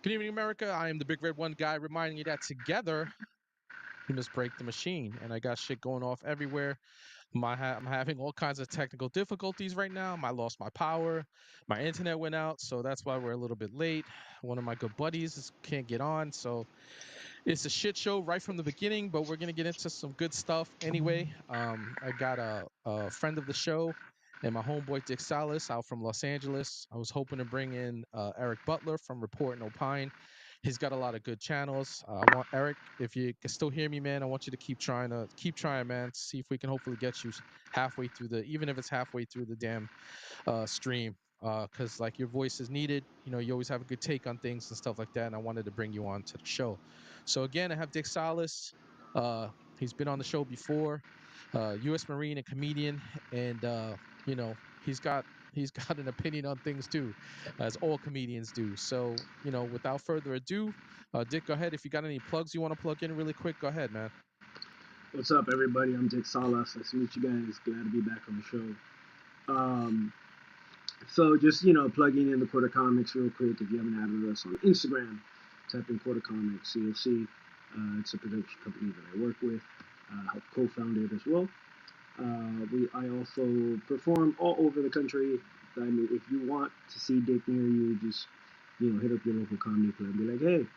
Good evening, America. I am the Big Red One guy reminding you that together we must break the machine. And I got shit going off everywhere. I'm having all kinds of technical difficulties right now. I lost my power. My internet went out. So that's why we're a little bit late. One of my good buddies can't get on. So it's a shit show right from the beginning, but we're going to get into some good stuff anyway. I got a friend of the show and my homeboy Dick Salas out from Los Angeles. I was hoping to bring in Eric Butler from Report and Opine. He's got a lot of good channels. I want Eric, if you can still hear me, man, I want you to keep trying, man. See if we can hopefully get you halfway through even if it's halfway through the damn stream. Because like your voice is needed. You know, you always have a good take on things and stuff like that. And I wanted to bring you on to the show. So again, I have Dick Salas. Uh, he's been on the show before. U.S. Marine and comedian, and you know he's got an opinion on things too, as all comedians do. So without further ado, Dick, go ahead. If you got any plugs you want to plug in really quick, go ahead, man. What's up, everybody? I'm Dick Salas. Nice to meet you guys. Glad to be back on the show. Um, so just plugging in the Quarter Comics real quick. If you haven't added us on Instagram, type in Quarter Comics. So you'll see. It's a production company that I work with. Help co-found it as well. I also perform all over the country. I mean, if you want to see Dick near you, just hit up your local comedy club. And be like, hey,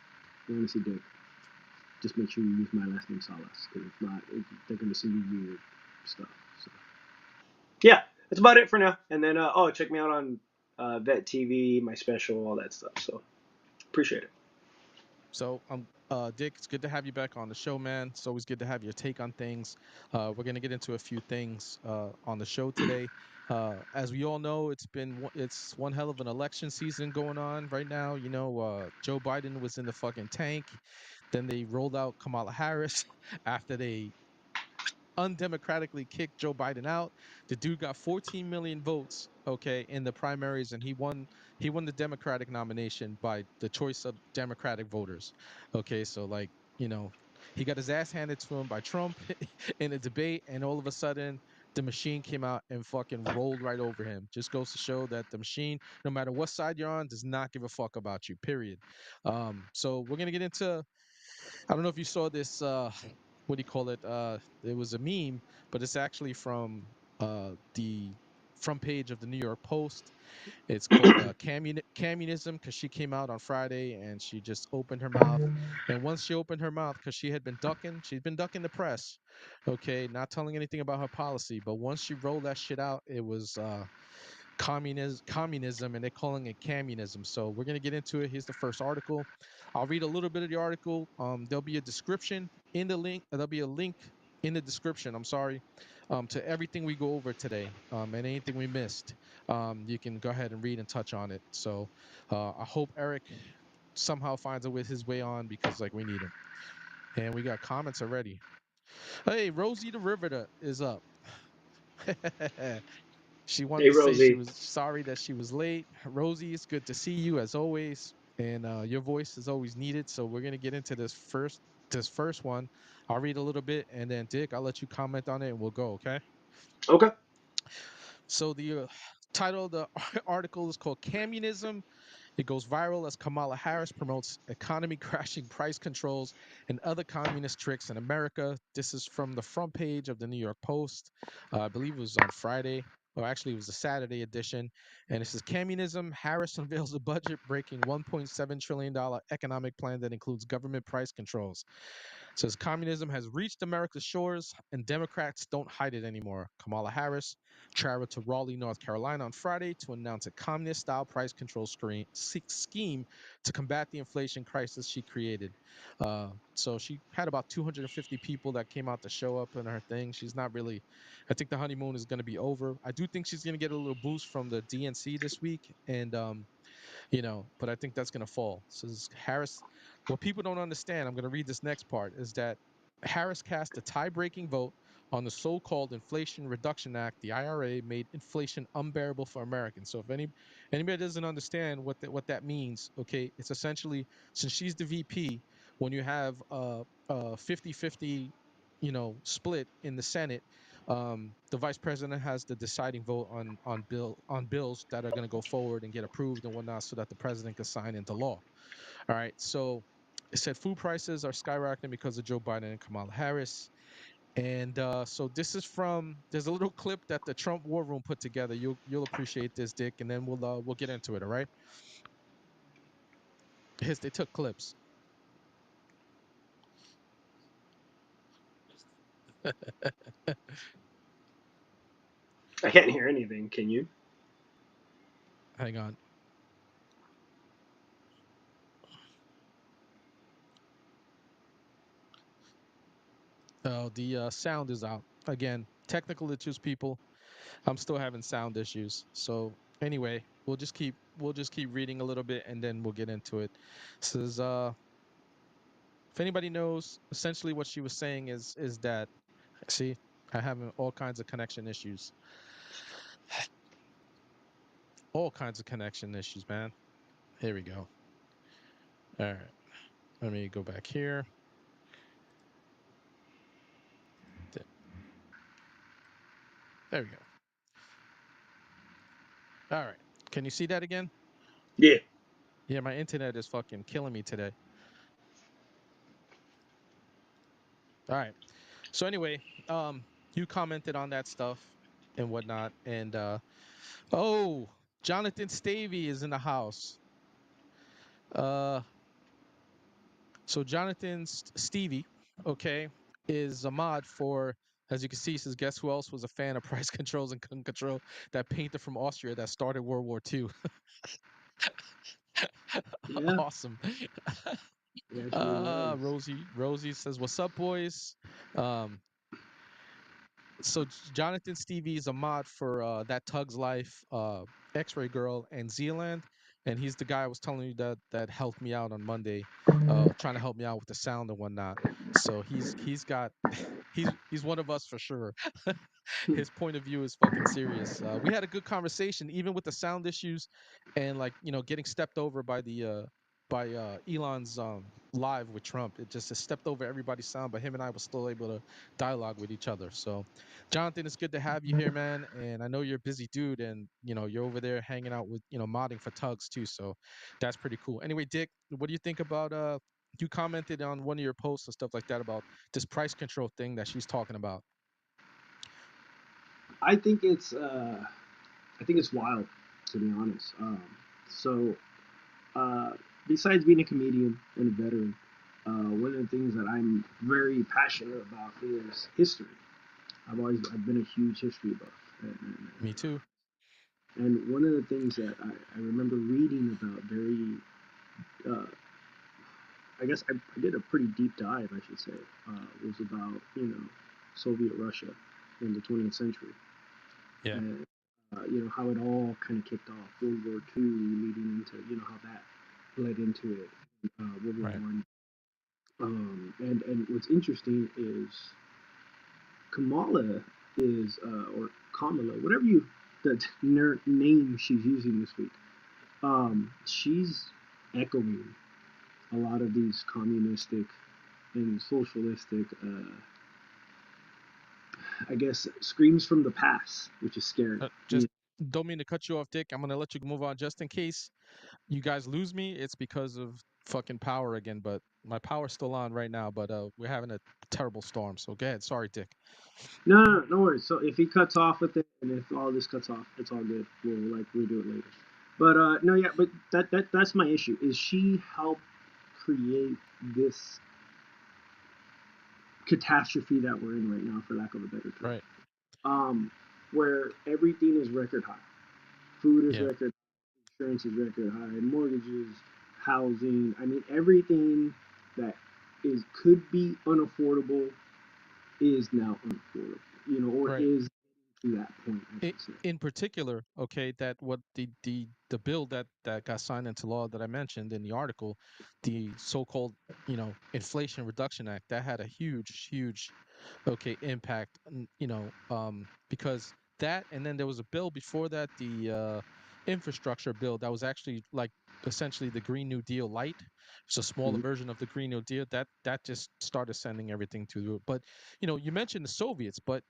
you want to see Dick? Just make sure you use my last name Salas, because if not, they're gonna send you weird stuff. So yeah, that's about it for now. And then check me out on Vet TV, my special, all that stuff. So appreciate it. So, Dick, it's good to have you back on the show, man. It's always good to have your take on things. We're gonna get into a few things on the show today. As we all know, it's one hell of an election season going on right now. Joe Biden was in the fucking tank. Then they rolled out Kamala Harris after they undemocratically kicked Joe Biden out. The dude got 14 million votes, okay, in the primaries, and he won the Democratic nomination by the choice of Democratic voters. Okay, so he got his ass handed to him by Trump in a debate, and all of a sudden the machine came out and fucking rolled right over him. Just goes to show that the machine, no matter what side you're on, does not give a fuck about you. Period. So we're gonna get into. I don't know if you saw this. What do you call it? It was a meme, but it's actually from the front page of the New York Post. It's called Communism, because she came out on Friday and she just opened her mouth. And once she opened her mouth, because she'd been ducking the press, okay, not telling anything about her policy. But once she rolled that shit out, it was communism, and they're calling it communism. So we're gonna get into it. Here's the first article. I'll read a little bit of the article. There'll be a description in the link. There'll be a link in the description. I'm sorry, to everything we go over today, and anything we missed. You can go ahead and read and touch on it. So I hope Eric somehow finds his way on, because like we need him. And we got comments already. Hey, Rosie the Riveter is up. She wanted Hey, to say she Rosie. was sorry that she was late. Rosie, it's good to see you as always, and your voice is always needed. So we're gonna get into this first one. I'll read a little bit, and then Dick, I'll let you comment on it, and we'll go. Okay. Okay. So the title of the article is called "Communism." It goes viral as Kamala Harris promotes economy crashing price controls and other communist tricks in America. This is from the front page of the New York Post. I believe it was on Friday. Or actually, it was the Saturday edition. And it says Communism. Harris unveils a budget breaking $1.7 trillion economic plan that includes government price controls. Says communism has reached America's shores and Democrats don't hide it anymore. Kamala Harris traveled to Raleigh, North Carolina on Friday to announce a communist style price control scheme to combat the inflation crisis she created. So she had about 250 people that came out to show up in her thing. She's not really, I think the honeymoon is going to be over. I do think she's going to get a little boost from the DNC this week. And, but I think that's going to fall. So Harris, what people don't understand, I'm going to read this next part, is that Harris cast a tie-breaking vote on the so-called Inflation Reduction Act. The IRA made inflation unbearable for Americans. So if anybody doesn't understand what that means, okay, it's essentially, since she's the VP, when you have a 50-50, split in the Senate, The vice president has the deciding vote on bills that are going to go forward and get approved and whatnot, so that the president can sign into law. All right. So it said food prices are skyrocketing because of Joe Biden and Kamala Harris. And so this is from there's a little clip that the Trump War Room put together. You'll appreciate this, Dick, and then we'll get into it. All right. They took clips. I can't hear anything. Can you? Hang on. Oh, the sound is out again. Technical issues, people. I'm still having sound issues. So anyway, we'll just keep reading a little bit and then we'll get into it. This is if anybody knows, essentially what she was saying is that see, I having all kinds of connection issues. All kinds of connection issues, man. Here we go. All right. Let me go back here. There we go. All right. Can you see that again? Yeah. Yeah, my internet is fucking killing me today. All right. So anyway, you commented on that stuff and whatnot, and oh, Jonathan Stavey is in the house. Uh, so Stevie, okay, is a mod for. As you can see, he says, guess who else was a fan of price controls and gun control? That painter from Austria that started World War II. Yeah. Awesome. He actually was. Rosie says, "What's up, boys?" Um, so Jonathan Stevie is a mod for that Tug's Life, X-Ray Girl, and Zealand, and he's the guy I was telling you that helped me out on Monday, trying to help me out with the sound and whatnot. So he's got he's one of us for sure. His point of view is fucking serious. We had a good conversation, even with the sound issues, and like getting stepped over by Elon's live with Trump. It just stepped over everybody's sound, but him and I was still able to dialogue with each other. So, Jonathan, it's good to have you here, man. And I know you're a busy dude, and you're over there hanging out with modding for Tugs too. So that's pretty cool. Anyway, Dick, what do you think about you commented on one of your posts and stuff like that about this price control thing that she's talking about? I think it's I think it's wild, to be honest. So uh, besides being a comedian and a veteran, one of the things that I'm very passionate about is history. I've been a huge history buff, Me too. and one of the things that I remember reading about very, uh, I guess I did a pretty deep dive, I should say, was about Soviet Russia in the 20th century, Yeah. and how it all kind of kicked off World War II, leading into how that led into it, World War Right. One. And what's interesting is Kamala is or Kamala, whatever the name she's using this week. She's echoing a lot of these communistic and socialistic, I guess, screams from the past, which is scary. Just don't mean to cut you off, Dick. I'm gonna let you move on just in case you guys lose me. It's because of fucking power again, but my power's still on right now. But we're having a terrible storm. So go ahead. Sorry, Dick. No worries. So if he cuts off with it, and if all this cuts off, it's all good. We'll like redo it later. But no, yeah, but that's my issue. Is she helped create this catastrophe that we're in right now, for lack of a better term? Right. Where everything is record high. Food is Yeah. record, insurance is record high, mortgages, housing. I mean, everything that is could be unaffordable is now unaffordable. Or Right. is to that point, I I should say. In particular, okay, that what the bill that got signed into law that I mentioned in the article, the so-called Inflation Reduction Act, that had a huge okay impact, because that, and then there was a bill before that, the infrastructure bill that was actually like essentially the Green New Deal light. It's a smaller Mhm. version of the Green New Deal that just started sending everything to the. But you mentioned the Soviets, but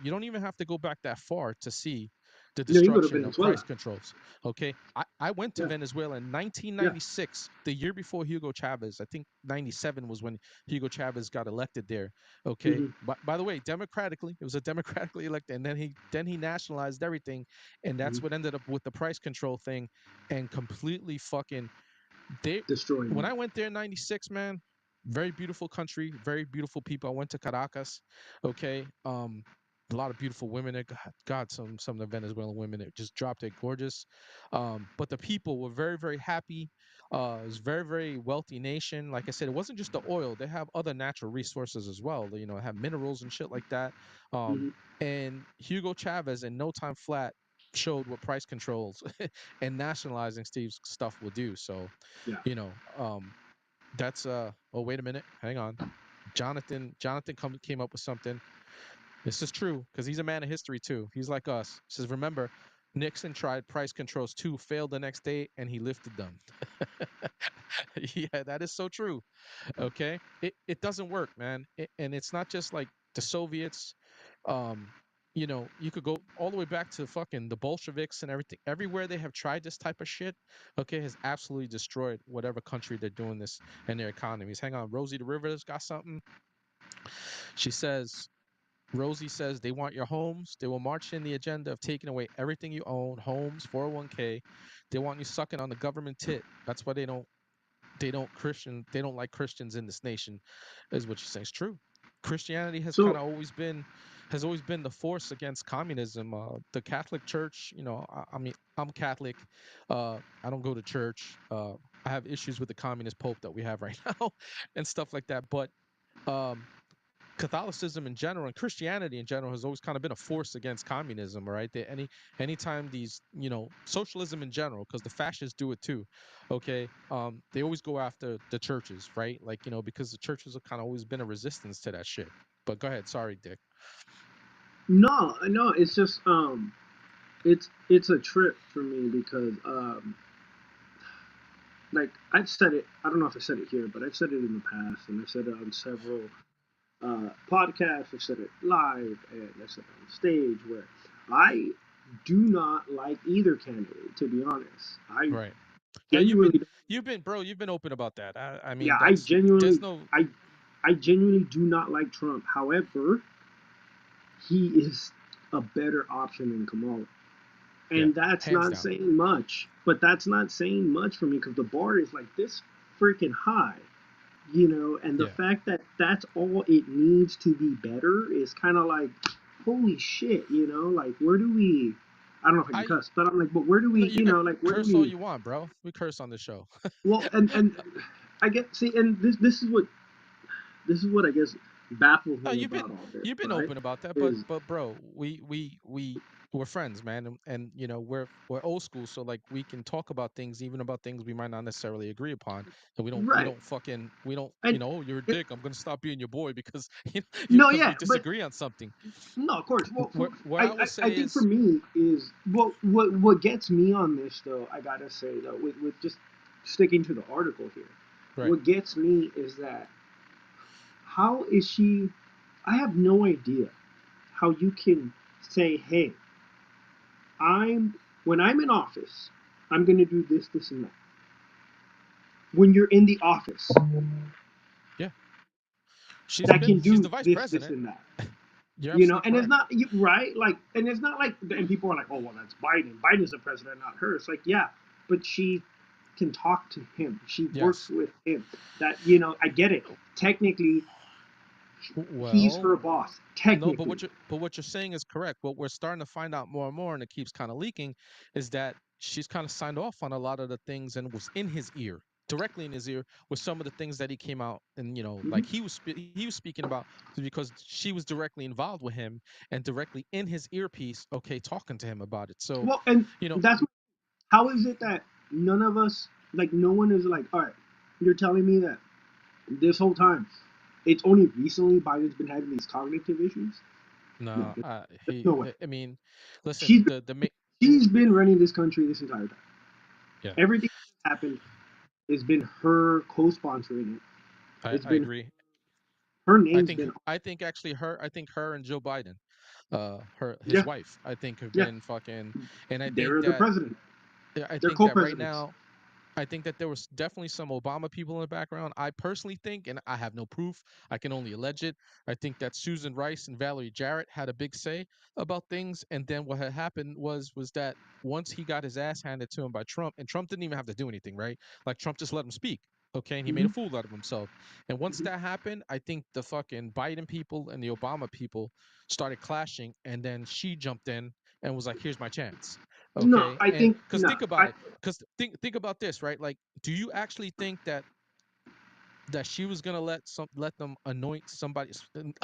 you don't even have to go back that far to see the No, you go to destruction of Venezuela. price controls. Okay, I went to Yeah, Venezuela in yeah. 1996, the year before Hugo Chavez. I think 97 was when Hugo Chavez got elected there. Okay, Hmm. but by the way, democratically, it was a democratically elected, and then he nationalized everything, and that's Hmm. what ended up with the price control thing, and completely fucking they Destroying when it. I went there in 96, man, very beautiful country, very beautiful people. I went to Caracas, okay. A lot of beautiful women there. God, some of the Venezuelan women that just dropped it gorgeous. But the people were very, very happy. It was very, very wealthy nation. Like I said, it wasn't just the oil. They have other natural resources as well. They have minerals and shit like that. Um, Hmm. and Hugo Chavez in no time flat showed what price controls and nationalizing Steve's stuff will do. So, Yeah. you know, that's oh wait a minute, hang on. Jonathan came up with something. This is true because he's a man of history too. He's like us. He says, remember, Nixon tried price controls too, failed the next day, and he lifted them. Yeah, that is so true. Okay, it doesn't work, man. And it's not just like the Soviets. Um, you could go all the way back to fucking the Bolsheviks and everything. Everywhere they have tried this type of shit, okay, has absolutely destroyed whatever country they're doing this and their economies. Hang on, Rosie the Riveters got something. She says, Rosie says they want your homes. They will march in the agenda of taking away everything you own, homes, 401k. They want you sucking on the government tit. That's why they don't like Christians in this nation, is what she's saying. It's true. Christianity So has always been the force against communism. The Catholic Church, I mean, I'm Catholic. I don't go to church. I have issues with the communist pope that we have right now and stuff like that. But um, Catholicism in general and Christianity in general has always kind of been a force against communism, right? Anytime these, socialism in general, because the fascists do it too, okay? They always go after the churches, right? Like, because the churches have kind of always been a resistance to that shit. But go ahead, sorry, Dick. no, no, it's just it's a trip for me because like I've said it. I don't know if I said it here, but I've said it in the past, and I've said it on several podcasts. I've said it live, and I've said it on stage. Where I do not like either candidate, to be honest. I Right. Yeah, genuinely, bro, you've been open about that. I yeah, mean, there's no, I genuinely do not like Trump. However, he is a better option than Kamala. yeah, And that's hands not down. saying much, but that's not saying much for me because the bar is like this freaking high, and the Yeah. fact that that's all it needs to be better is kind of like, holy shit, like where do we, I don't know if I can I, cuss, but I'm like, but where do no, we, you could like where do curse all we, you want, bro. We curse on the show. well, and I get, see, and this is what I guess baffles No, me about all this, you've been right? open about that, but Is bro, we're friends, man, and we're old school, so like we can talk about things, even about things we might not necessarily agree upon, and we right. don't fucking we don't And oh, you're a it, dick, I'm gonna stop being your boy because no, because yeah, we but disagree on something. no, of course. Well, Where I will I say think for is me is what gets me on this though. I gotta say though, with just sticking to the article here, right, what gets me is that how is she? I have no idea how you can say, "Hey, I'm when I'm in office, I'm gonna do this, this, and that." When you're in the office, yeah, I can she's the do vice this, president. and that. You're absolutely And it's correct. not right, like, and it's not like, and people are like, oh well, that's Biden. Biden's the president, not her. It's like, yeah, but she can talk to him. She works Yes. with him. That I get it. Technically, he's Well, her boss. no, Technically, but what you're saying is correct. What we're starting to find out more and more, and it keeps kind of leaking, is that she's kind of signed off on a lot of the things and was in his ear, directly in his ear, with some of the things that he came out and hmm like he was speaking about because she was directly involved with him and directly in his earpiece, okay, talking to him about it. So, well, and you know, that's how is it that none of us, like, no one is like, all right, you're telling me that this whole time, it's only recently Biden's been having these cognitive issues? No, no, there's no way. I mean, listen, She's been, the she's been running this country this entire time. yeah, Everything that's happened, it's been her co-sponsoring it. It's I been agree. Her I name's think been I think actually her I think her and Joe Biden, his yeah, wife, I think have yeah. been fucking, and I think They're the that president. I They're think that right co-presidents. now I think that there was definitely some Obama people in the background. I personally think, and I have no proof, I can only allege it. I think that Susan Rice and Valerie Jarrett had a big say about things. And then what had happened was that once he got his ass handed to him by Trump, and Trump didn't even have to do anything, right? Like Trump just let him speak. Okay, and he made Hmm. a fool out of himself. And once Hmm. that happened, I think the fucking Biden people and the Obama people started clashing, and then she jumped in and was like, "Here's my chance." No, Okay, I and think because no. think about I it, because think about this, right? Like, do you actually think that she was gonna let them anoint somebody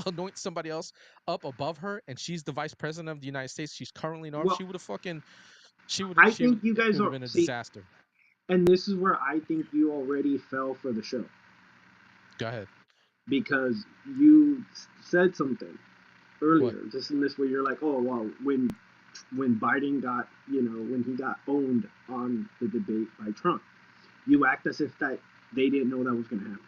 anoint somebody else up above her, and she's the vice president of the United States? She's currently in office. well, She would have fucking I she would think you it guys would have are been a see, disaster. and this is where I think you already fell for the show Go ahead. because you said something What? earlier, just in this way. You're like, oh well, when Biden got, when he got owned on the debate by Trump, you act as if that they didn't know that was going to happen.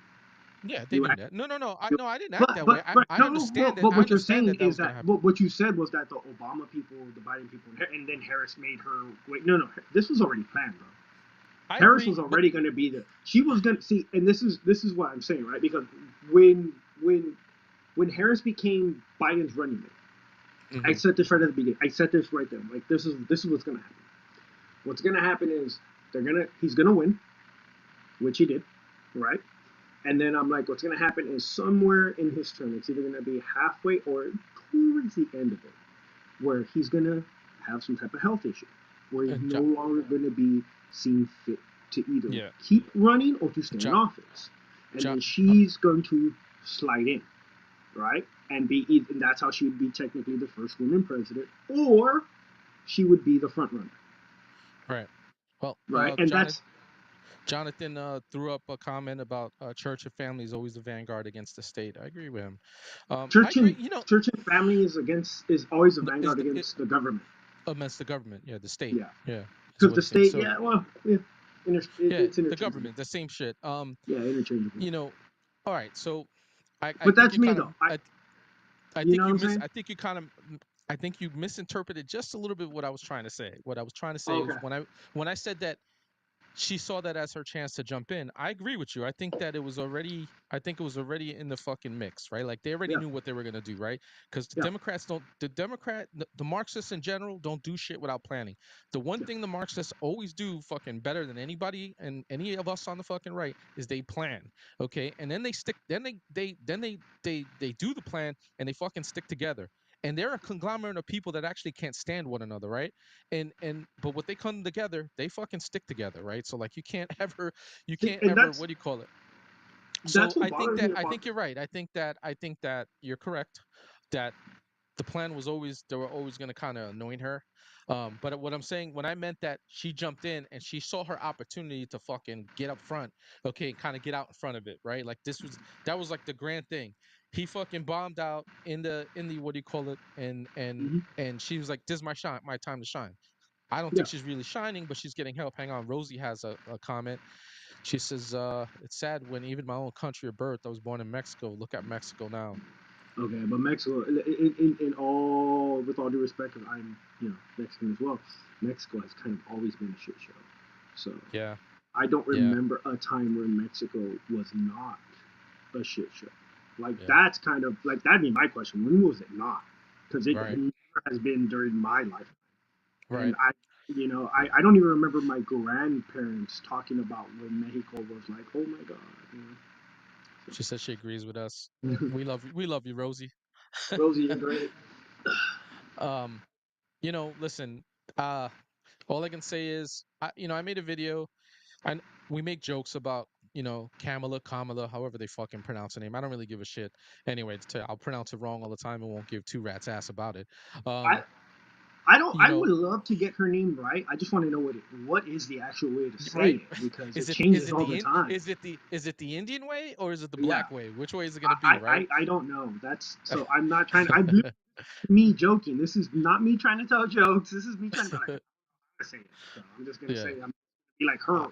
Yeah, they You knew act, that. No. you, I didn't act but that way. but but I no, no, no. understand that. But I what you're understand saying that is was gonna that happen. what you said was that the Obama people, the Biden people, and then Harris made her wait. No, no, this was already planned, bro. I Harris agree, was but already going to be the. She was going to see, and this is what I'm saying, right? Because when when when Harris became Biden's running mate, I mhm, said this right at the beginning. I said this right there. Like this is what's going to happen. What's going to happen is he's going to win, which he did, right? And then I'm like, what's going to happen is somewhere in his term, it's either going to be halfway or towards the end of it, where he's going to have some type of health issue, where he's and no longer going to be seen fit to either yeah, keep running or to stay in John, office. And John, then she's going to slide in, right? And that's how she would be technically the first woman president, or she would be the front runner, right. Well, right? And that's Jonathan threw up a comment about church and family is always the vanguard against the state. I agree with him. I church agree. and church and family is always a Is vanguard it against the government. amongst the government? Yeah, the state. Yeah, Yeah, is because what the he's saying. state, So yeah, well, yeah, yeah, it's the interchangeable. government, the same shit. Yeah, interchangeable. You know, all right. So I But think that's you me kind of though. I You know think what you I'm saying? I think you kind of I think you misinterpreted just a little bit what I was trying to say. What I was trying to say was Okay. when I said that she saw that as her chance to jump in. I agree with you. I think it was already in the fucking mix, right? Like they already Yeah. knew what they were gonna do, right? Because Yeah. the Marxists in general don't do shit without planning. The one Yeah. thing the Marxists always do fucking better than anybody and any of us on the fucking right is they plan. Okay. And then they stick they do the plan and they fucking stick together. And they're a conglomerate of people that actually can't stand one another, right? And but what they come together, they fucking stick together, right? So like you See, can't and ever what do you call it? that's So what bothers me I about. think you're right. I think that you're correct that the plan was always they were always going to kind of anoint her. But what I'm saying when I meant that she jumped in and she saw her opportunity to fucking get up front, okay, kind of get out in front of it, right? Like that was like the grand thing. He fucking bombed out in the what do you call it? Hmm. And she was like, "This is my time to shine." I don't Yeah. think she's really shining, but she's getting help. Hang on, Rosie has a comment. She says, "It's sad when even my own country of birth. I was born in Mexico. Look at Mexico now." Okay, but Mexico, in all, with all due respect, because I'm, Mexican as well, Mexico has kind of always been a shit show. So Yeah, I don't yeah, remember a time where Mexico was not a shit show. Like yeah. that's kind of like that'd be my question. When was it not? Because it Right, never has been during my life. And right. I don't even remember my grandparents talking about when Mexico was like, oh my god, She says she agrees with us. So. We love you, Rosie. Rosie, you're great. um, listen. Uh, all I can say is, I made a video, and we make jokes about, Kamala, however they fucking pronounce her name. I don't really give a shit. Anyway, I'll pronounce it wrong all the time and won't give two rats ass about it. I Um, I don't. you I know, would love to get her name right. I just want to know what is the actual way to say right? it because Is it it changes all the time. is it the Indian way or is it the Yeah, black way? Which way is it gonna be, right? I don't know. That's so. I'm not trying. I'm me joking. This is not me trying to tell jokes. This is me trying to be like, I'm gonna say it. So I'm just gonna say Yeah. I'm gonna be like Uh, her.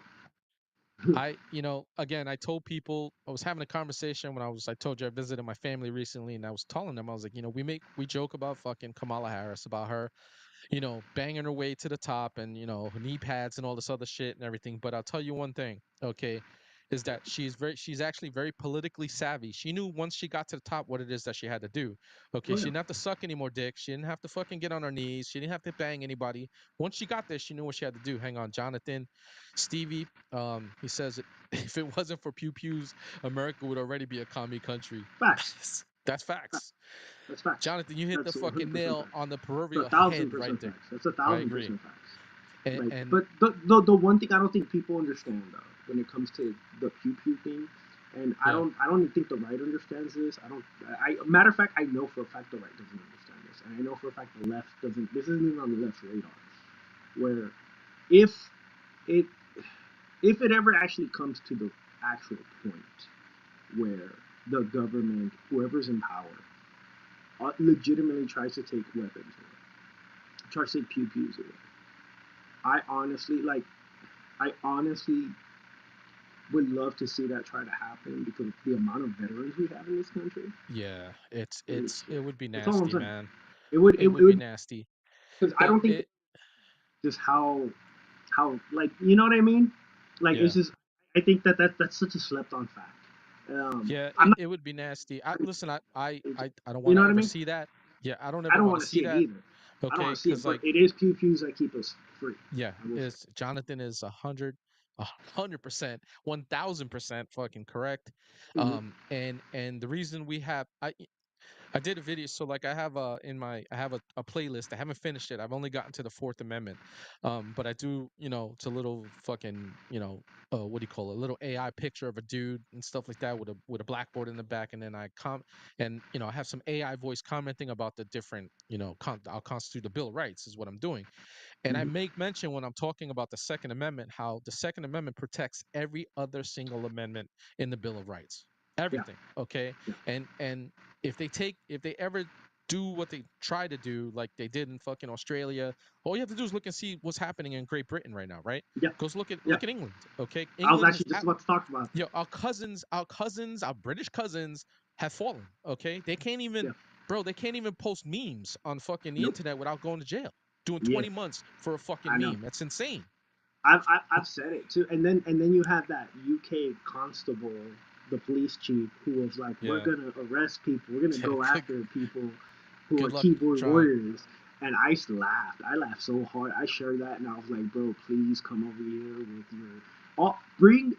Again, I told people I was having a conversation when I told you I visited my family recently, and I was telling them I was like, we joke about fucking Kamala Harris, about her banging her way to the top and, knee pads and all this other shit and everything. But I'll tell you one thing, okay, is that she's actually very politically savvy. She knew once she got to the top what it is that she had to do. Okay, Oh she yeah, didn't have to suck any more dick. She didn't have to fucking get on her knees. She didn't have to bang anybody. Once she got there, she knew what she had to do. Hang on, Jonathan, Stevie. He says if it wasn't for pew pews, America would already be a commie country. facts. That's facts. That's facts. Jonathan, you hit the That's fucking 100% nail facts. on the It's a proverbial thousand head right percent there. facts. That's a I thousand agree. percent facts. And, Like, and but the one thing I don't think people understand though, when it comes to the pew pew thing, and yeah, I don't even think the right understands this. I matter of fact, I know for a fact the right doesn't understand this, and I know for a fact the left doesn't. This isn't even on the left's radar. Where if it if it ever actually comes to the actual point where the government, whoever's in power, legitimately tries to take weapons away, tries to take pew pews away. I honestly like. I honestly would love to see that try to happen because the amount of veterans we have in this country yeah, is. it would be That's all I'm nasty, saying. man. It It would be would nasty. because I It, don't think it, just how like you know what I mean. Like it's yeah, just I think that's such a slept on fact. yeah, I'm not. it would be nasty. Listen, I don't You want know to what I ever mean? see that. Yeah, I don't I ever don't want want to to see see it that. either. I don't want Okay, to see it, because but like, it is pew pews that keep us free. yeah, I will say. is Jonathan is 100%, 1000% fucking correct. Mm-hmm. And the reason I did a video, so like I have a playlist. I haven't finished it. I've only gotten to the Fourth Amendment, but I do, it's a little fucking, what do you call it? A little AI picture of a dude and stuff like that with a blackboard in the back, and then and I have some AI voice commenting about the different, I'll constitute the Bill of Rights is what I'm doing. And I Mm-hmm. make mention when I'm talking about the Second Amendment how the Second Amendment protects every other single amendment in the Bill of Rights. Yeah. Everything. Okay. Yeah. And if they ever do what they try to do, like they did in fucking Australia, all you have to do is look and see what's happening in Great Britain right now, right? Yeah. Because Yeah. look at England. Okay. I was England is actually just about to talk about that. our British cousins have fallen. Okay. Yeah. They can't even post memes on fucking the Nope. internet without going to jail doing Yeah. 20 months for a fucking I know. meme. That's insane. I've said it too, and then you have that UK constable, the police chief, who was like, "We're Yeah. gonna arrest people. We're gonna Yeah. go Good, after people who are good luck keyboard trying. warriors." And I just laughed. I laughed so hard. I shared that, and I was like, "Bro, please come over here with your bring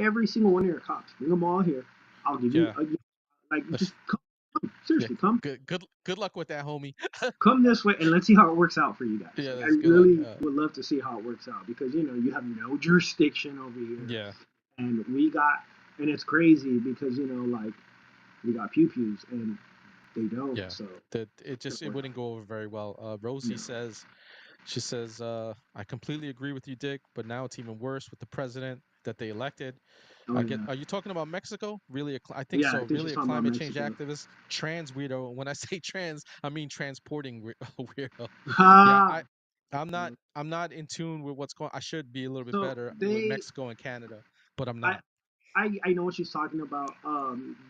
every single one of your cops. Bring them all here. I'll give you Yeah. like just come. Yeah. Seriously, come." Good luck with that, homie. Come this way and let's see how it works out for you guys. Yeah, Like I that's good luck. really would love to see how it works out because you have no jurisdiction over here, Yeah. and we got and it's crazy because like we got pew pews and they don't. Yeah. So That it therefore, wouldn't go over very well. Rosie no. says she says, I completely agree with you, Dick, but now it's even worse with the president that they elected. Oh yeah, Are you talking about Mexico? Really, I think yeah. I so. think Really, she's a talking about climate change Mexico. activist, trans weirdo. When I say trans, I mean transporting weirdo. Yeah, Ha. I'm not in tune with what's going. I should be a little bit So better with they, Mexico and Canada, but I'm I, not. I know what she's talking about.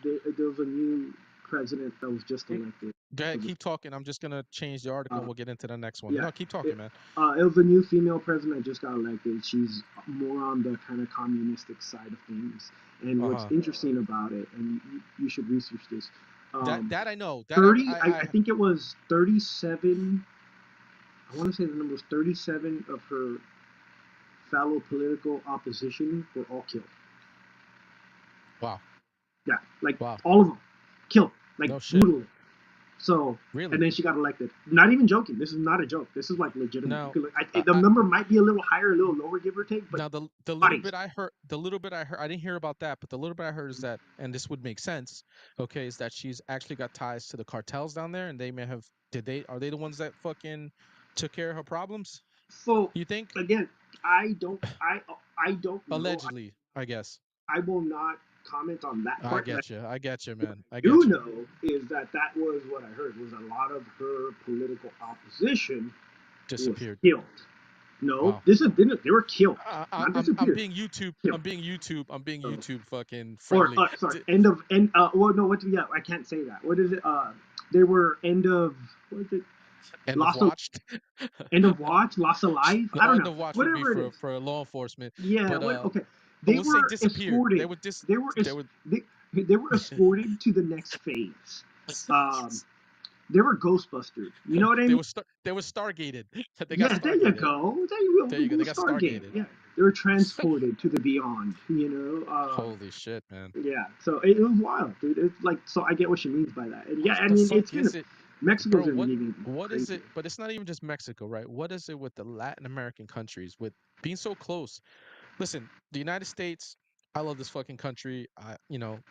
There was a new president that was just Mm, elected. Go ahead, Was it keep talking. I'm just gonna change the article and we'll get into the next one. Yeah, No, keep it, talking, man. it was a new female president that just got elected. She's more on the kind of communistic side of things. And Uh what's huh. interesting about it, and you should research this, That I know. That 30, I I think it was 37, I want to say the number was 37 of her fellow political opposition were all killed. wow, Yeah, like wow. all of them killed, like No shit. brutally. So, and Really? then she got elected. Not even joking. This is not a joke. This is like legitimate. You Now, could look, I, the I, number might be a little higher, a little lower, give or take, but now the little bodies. bit I heard, I didn't hear about that, but the little bit I heard is that, and this would make sense. Okay, is that she's actually got ties to the cartels down there, and they may have. Are they the ones that fucking took care of her problems? So You think? again, I don't know. Allegedly, I guess. I will not comment on that I part. But get you. I get you, what man. I I do get you. know is that that was what I heard was a lot of her political opposition was Disappeared. killed. No, Wow. this is they were killed, not I'm disappeared. being YouTube. Killed. I'm being YouTube. I'm being So, YouTube fucking or friendly. sorry, end of end. Well, no, what? Yeah, I can't say that. What is it? They were end of what is it? End of Lost of watched. end of watch, lost of life. I The don't end know. of watch would be Whatever it is. for law enforcement, Yeah. but What? Okay. I They will say were disappeared. They escorted. would dis. They were They would. they were escorted to the next phase. Um, they were Ghostbusters. You know what I They mean? were they were stargated. They got Yeah, there you stargated. go. There you There go. you go. We'll They got Stargate. stargated. Yeah, they were transported to the beyond. You know. Holy shit, man! Yeah. So it was wild, dude. It's like so. I get what she means by that. And yeah, What I the mean, it's fuck gonna is it, bro? Mexico's gonna be even What is crazier. it? But it's not even just Mexico, right? What is it with the Latin American countries with being so close? Listen, the United States, I love this fucking country.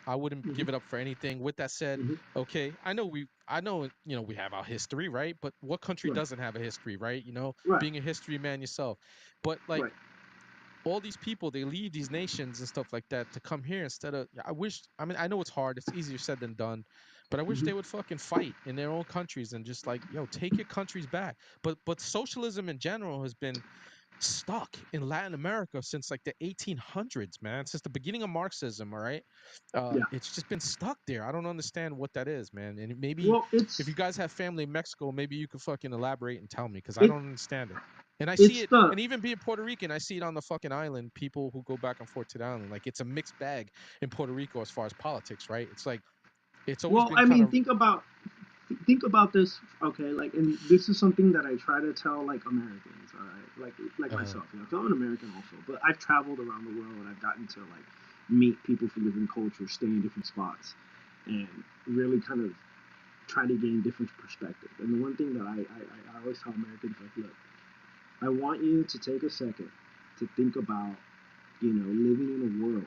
I wouldn't Hmm. give it up for anything. With that said, Hmm. okay, I know, we have our history, right? But what country Right. doesn't have a history, right? Right. Being a history man yourself. But like Right. all these people, they leave these nations and stuff like that to come here instead of. I wish. I mean, I know it's hard. It's easier said than done. But I wish Hmm. they would fucking fight in their own countries and just like, take your countries back. But socialism in general has been stuck in Latin America since like the 1800s, man. Since the beginning of Marxism, all right. Yeah. It's just been stuck there. I don't understand what that is, man. And maybe Well, if you guys have family in Mexico, maybe you could fucking elaborate and tell me because I it don't understand it. And I see it's it, the and even being Puerto Rican, I see it on the fucking island. People who go back and forth to the island, like it's a mixed bag in Puerto Rico as far as politics, right? It's like it's always well. been I kind mean, of think about this. Okay, like, and this is something that I try to tell like Americans. All right, like uh, myself. You know, 'cause I'm an American also, but I've traveled around the world and I've gotten to like meet people from different cultures, stay in different spots, and really kind of try to gain different perspective. And the one thing that I always tell Americans, like, look, I want you to take a second to think about, living in a world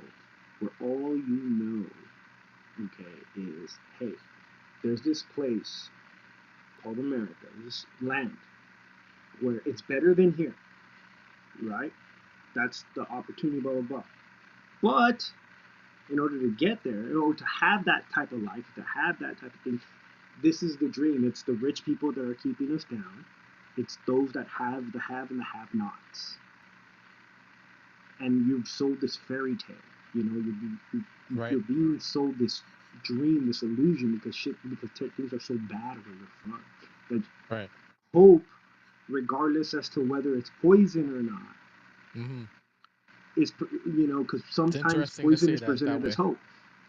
where all you know, okay, is, hey, there's this place called America, this land, where it's better than here, right? That's the opportunity, blah, blah, blah. But in order to get there, in order to have that type of life, to have that type of thing, this is the dream. It's the rich people that are keeping us down. It's those that have the have and the have nots. And you've sold this fairy tale. right, you're being sold this dream, this illusion because things are so bad where you're from. That right. hope, regardless as to whether it's poison or not, Hmm. is because It's sometimes interesting to poison say is that presented as way, hope.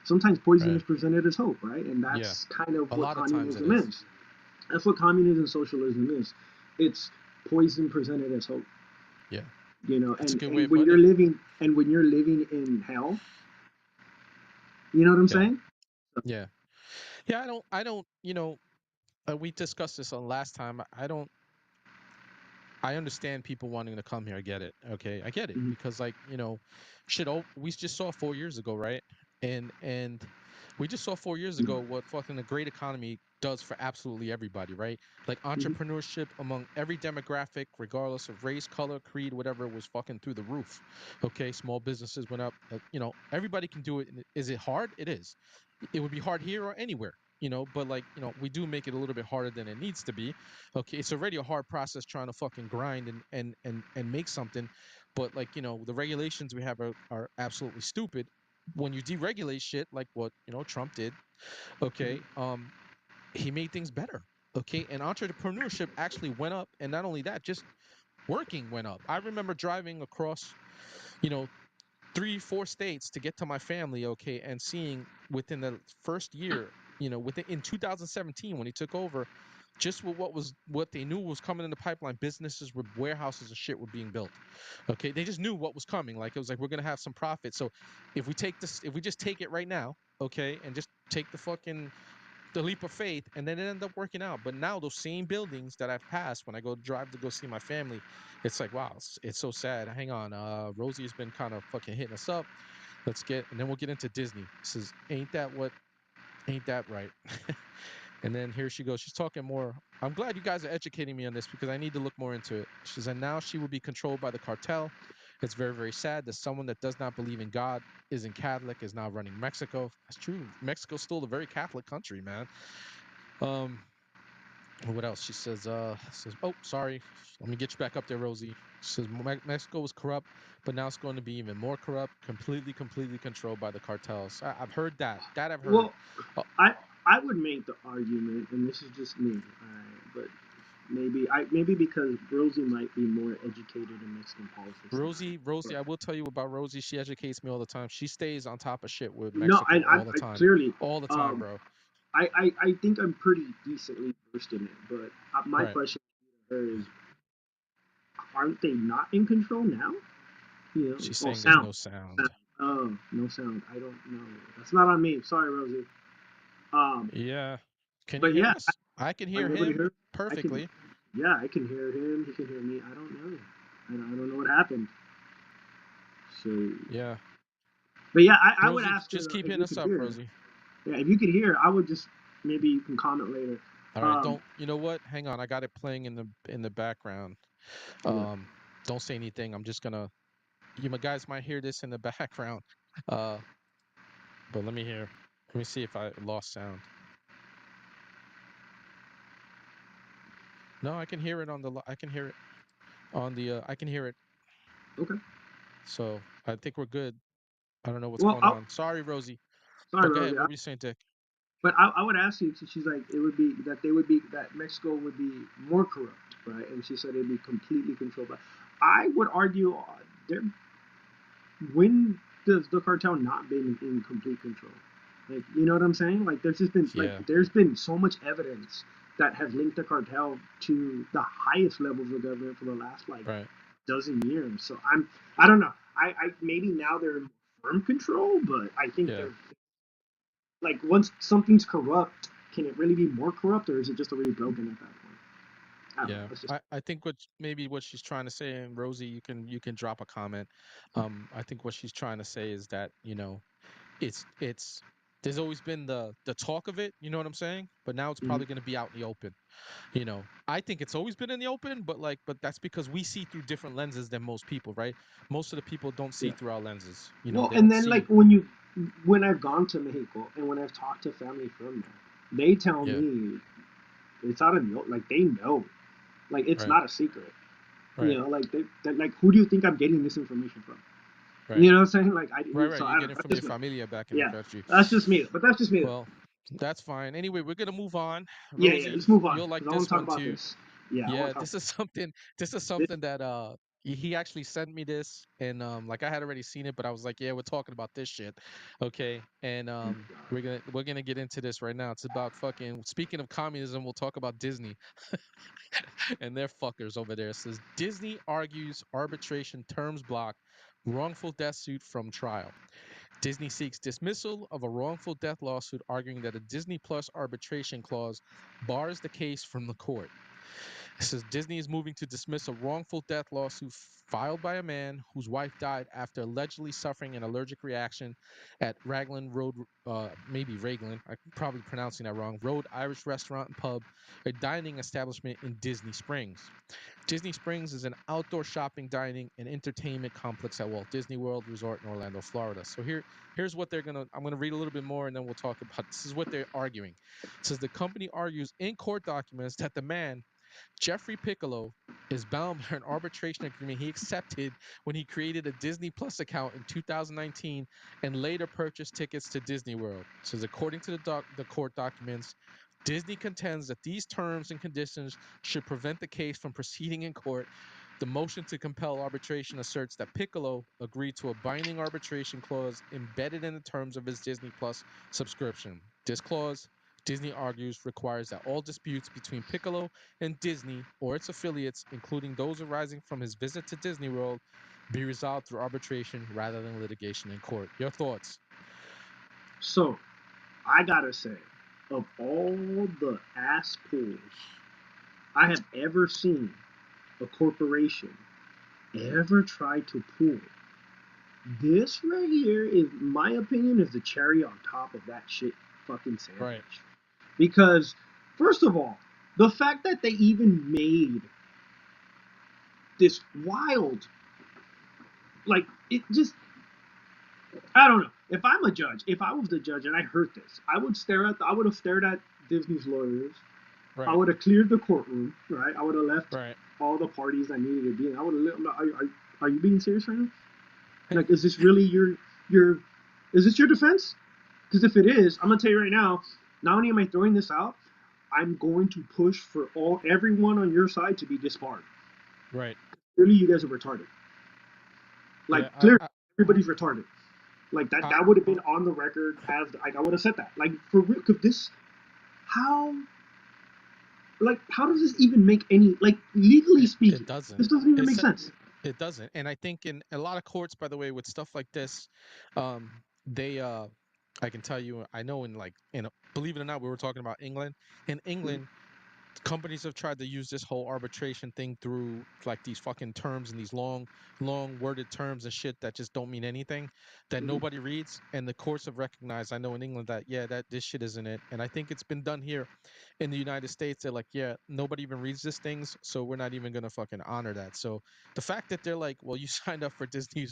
Sometimes poison right? is presented as hope, right? And Yeah, that's kind of a what lot of times it communism is. is. That's what communism, socialism is. It's poison presented as hope. Yeah, that's a And good way and of when putting you're it. living and when you're living in hell, you know what I'm Yeah, saying? yeah, yeah. I don't. We discussed this on last time. I don't. I understand people wanting to come here. I get it. Okay, I get it Mhm. because like shit. Oh, we just saw 4 years ago, right? And we just saw 4 years ago what fucking the great economy does for absolutely everybody, right? Like Mhm. entrepreneurship among every demographic, regardless of race, color, creed, whatever, was fucking through the roof. Okay, small businesses went up. Everybody can do it. And is it hard? It is. It would be hard here or anywhere. But like we do make it a little bit harder than it needs to be. Okay, it's already a hard process trying to fucking grind and make something, but like the regulations we have are absolutely stupid. When you deregulate shit like what Trump did, Mhm. okay, he made things better. Okay, and entrepreneurship actually went up, and not only that, just working went up. I remember driving across, you know, 3, 4 states to get to my family, okay, and seeing within the first year, within in 2017 when he took over, just with what they knew was coming in the pipeline, businesses with warehouses and shit were being built. Okay, they just knew what was coming. Like it was like we're gonna have some profit. So if we just take it right now, okay, and just take the leap of faith, and then it ended up working out. But now those same buildings that I've passed when I go drive to go see my family, it's like wow, it's so sad. Hang on, Rosie has been kind of fucking hitting us up. And then we'll get into Disney. Says, ain't that right? And then here she goes. She's talking more. I'm glad you guys are educating me on this because I need to look more into it. She said, now she will be controlled by the cartel. It's very, very sad that someone that does not believe in God, isn't Catholic, is now running Mexico. That's true. Mexico's still a very Catholic country, man. Um, What else? She says, oh, sorry. Let me get you back up there, Rosie. She says Mexico was corrupt, but now it's going to be even more corrupt, completely controlled by the cartels. I've heard that. That I've heard. Well, Uh, I would make the argument, and this is just me, but maybe because Rosie might be more educated in Mexican politics than I am. Rosie, I will tell you about Rosie. She educates me all the time. She stays on top of shit with No, Mexico I clearly, all the time, um, bro. I think I'm pretty decently versed in it. But my Right. question to her is, aren't they not in control now? She's Well, saying there's sound, no sound. Oh, no sound. I don't know. That's not on me. Sorry, Rosie. Um, Yeah. Can you but hear yeah, us? I can are hear you able to him hear? I can. perfectly. Yeah, I can hear him. He can hear me. I don't know. I don't know what happened. So, Yeah. but yeah, I would Rosie, ask her just though, keep if hitting you us could up, hear. Rosie. Yeah, if you could hear, I would just maybe you can comment later. All right, Um, don't you know what? Hang on, I got it playing in the background. yeah. Um, don't say anything. I'm just gonna guys might hear this in the background. Uh, but let me hear. Let me see if I lost sound. No, I can hear it on I can hear it on the I can hear it. Okay. So I think we're good. I don't know what's Well, going on. Sorry, Rosie. sorry, But go ahead. Rosie. What were you saying, Dick? But I would ask you. She's like, it would be that they would be that Mexico would be more corrupt, right? And she said it'd be completely controlled by. I would argue there. When does the cartel not been in complete control? Like, you know what I'm saying? Like, there's just been Yeah. there's been so much evidence that has linked the cartel to the highest levels of government for the last like Right. dozen years. So I don't know. I maybe now they're in firm control, but I think Yeah. they're like once something's corrupt, can it really be more corrupt, or is it just already broken at that point? I don't know. Yeah, That's just I think maybe what she's trying to say, and Rosie, you can drop a comment. I think what she's trying to say is that it's there's always been the talk of it, you know what I'm saying? But now it's mhm. probably going to be out in the open. I think it's always been in the open, but that's because we see through different lenses than most people, right? Most of the people don't see Yeah. through our lenses. Well, They and don't then like see. when I've gone to Mexico and when I've talked to family from there, they tell Yeah, me it's out of the like they know, like it's right, not a secret. right, Like they like who do you think I'm getting this information from? right, You know what I'm saying? Like right. so You I get don't know. it That's from your just me. familia back in the Yeah, country. that's just me. But that's just me. Well, that's fine. Anyway, we're gonna move on. Yeah. Rosie, Let's move on you'll like because I want this to talk one about too. this. Yeah, I want Yeah, to talk. this is This, something that he actually sent me this, and like I had already seen it, but I was like, yeah, we're talking about this shit. Okay. And we're gonna get into this right now. It's about fucking speaking of communism, we'll talk about Disney and their fuckers over there. It says Disney argues arbitration terms block wrongful death suit from trial. Disney seeks dismissal of a wrongful death lawsuit, arguing that a Disney Plus arbitration clause bars the case from the court. It says Disney is moving to dismiss a wrongful death lawsuit filed by a man whose wife died after allegedly suffering an allergic reaction at Raglan Road, maybe Raglan, I'm probably pronouncing that wrong, Road Irish Restaurant and Pub, a dining establishment in Disney Springs. Disney Springs is an outdoor shopping, dining, and entertainment complex at Walt Disney World Resort in Orlando, Florida. So here's what I'm gonna read a little bit more and then we'll talk about this is what they're arguing. It says the company argues in court documents that the man Jeffrey Piccolo is bound by an arbitration agreement he accepted when he created a Disney Plus account in 2019 and later purchased tickets to Disney World. It says, according to the court documents, Disney contends that these terms and conditions should prevent the case from proceeding in court. The motion to compel arbitration asserts that Piccolo agreed to a binding arbitration clause embedded in the terms of his Disney Plus subscription. This clause, Disney argues, requires that all disputes between Piccolo and Disney or its affiliates, including those arising from his visit to Disney World, be resolved through arbitration rather than litigation in court. Your thoughts? so I gotta say, of all the ass pulls I have ever seen a corporation ever try to pull, this right here is my opinion is the cherry on top of that shit fucking Right. sandwich. Because first of all, the fact that they even made this wild like it just I don't know. If I'm a judge, if I was the judge and I heard this, I would have stared at Disney's lawyers I Right. would have cleared the courtroom, right? I would have left Right. all the parties I needed to be in. I would have. Are you being serious right now? Like, is this really your is this your defense? Because if it is, I'm gonna tell you right now. Not only am I throwing this out, I'm going to push for everyone on your side to be disbarred. Right. Clearly, you guys are retarded. Like, Yeah. clearly, everybody's retarded. Like that. I That would have been on the record as like I would have said that. Like for real, because this how how does this even make any like legally it speaking? doesn't. This doesn't even make It's sense. it doesn't. And I think in a lot of courts, by the way, with stuff like this, um, they I can tell you, I know in like in believe it or not, we were talking about England. In England, companies have tried to use this whole arbitration thing through like these fucking terms and these long worded terms and shit that just don't mean anything that Mm-hmm. nobody reads, and the courts have recognized, I know in England, that yeah, that this shit isn't it. And I think it's been done here in the United States. They're like, yeah, nobody even reads these things, so we're not even gonna fucking honor that. So the fact that they're like, well, you signed up for Disney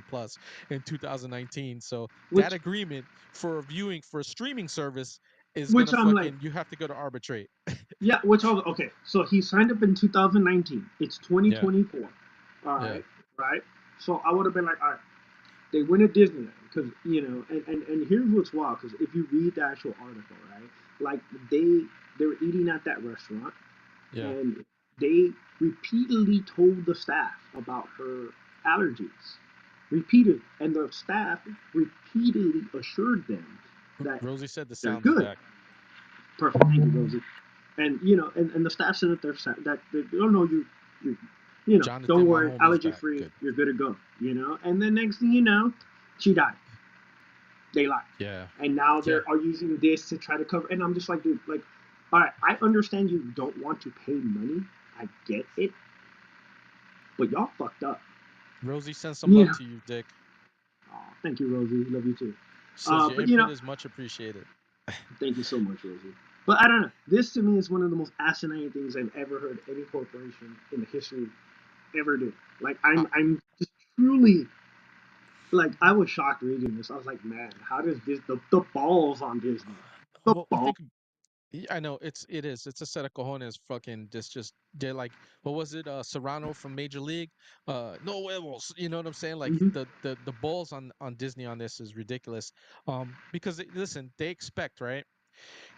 Plus in 2019, so that Which agreement for viewing for a streaming service is which gonna I'm like, fucking, you have to go to arbitrate. yeah, which I was okay. So he signed up in 2019. It's Yeah. 2024. All Yeah. right, right. So I would have been like, all right, they went to Disneyland because and here's what's wild because if you read the actual article, right, like they were eating at that restaurant Yeah. and they repeatedly told the staff about her allergies, repeated, and the staff repeatedly assured them that Rosie said the they're sound is good. back. Perfect, thank you, Rosie. And and the staff said that they don't know you don't Jonathan, my worry, homie, is allergy back. free, Good. you're good to go. And then next thing you know, she died. They lied, Yeah. and now they Yeah. are using this to try to cover. And I'm just like, dude, like, all right, I understand you don't want to pay money. I get it, but y'all fucked up. Rosie sends some love Yeah. to you, Dick. Oh, thank you, Rosie. Love you too. Says your But input is much appreciated. thank you so much, Rosie. But I don't know. This to me is one of the most asinine things I've ever heard any corporation in the history ever do. Like I, I'm just truly like I was shocked reading this. I was like, man, how does the balls on Disney? The well, balls. think I know it is. It's a set of cojones. Fucking just they're like, what was it? Serrano from Major League. No huevos. You know what I'm saying? Like Mm-hmm, the balls on Disney on this is ridiculous. Because listen, they expect, right?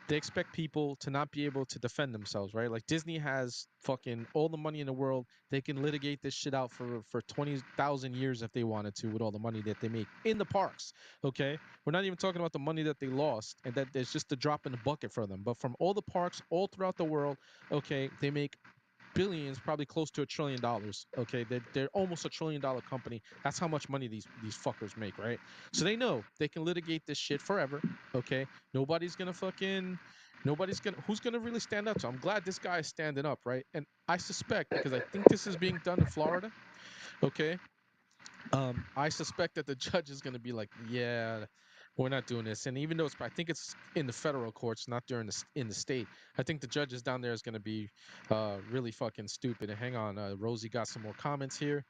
They expect people to not be able to defend themselves, right? Like Disney has fucking all the money in the world. They can litigate this shit out for 20,000 years if they wanted to with all the money that they make in the parks. Okay, we're not even talking about the money that they lost and that there's just a drop in the bucket for them. But from all the parks all throughout the world, okay, they make billions, probably close to $1 trillion. Okay, they're almost $1 trillion company. That's how much money these fuckers make, right? So they know they can litigate this shit forever. Okay, nobody's gonna fucking, nobody's gonna, who's gonna really stand up. So I'm glad this guy is standing up, right? And I suspect, because I think this is being done in Florida. Okay, I suspect that the judge is going to be like, yeah, we're not doing this. And even though I think it's in the federal courts, not during in the state, I think the judges down there is going to be really fucking stupid. And hang on, Rosie got some more comments here.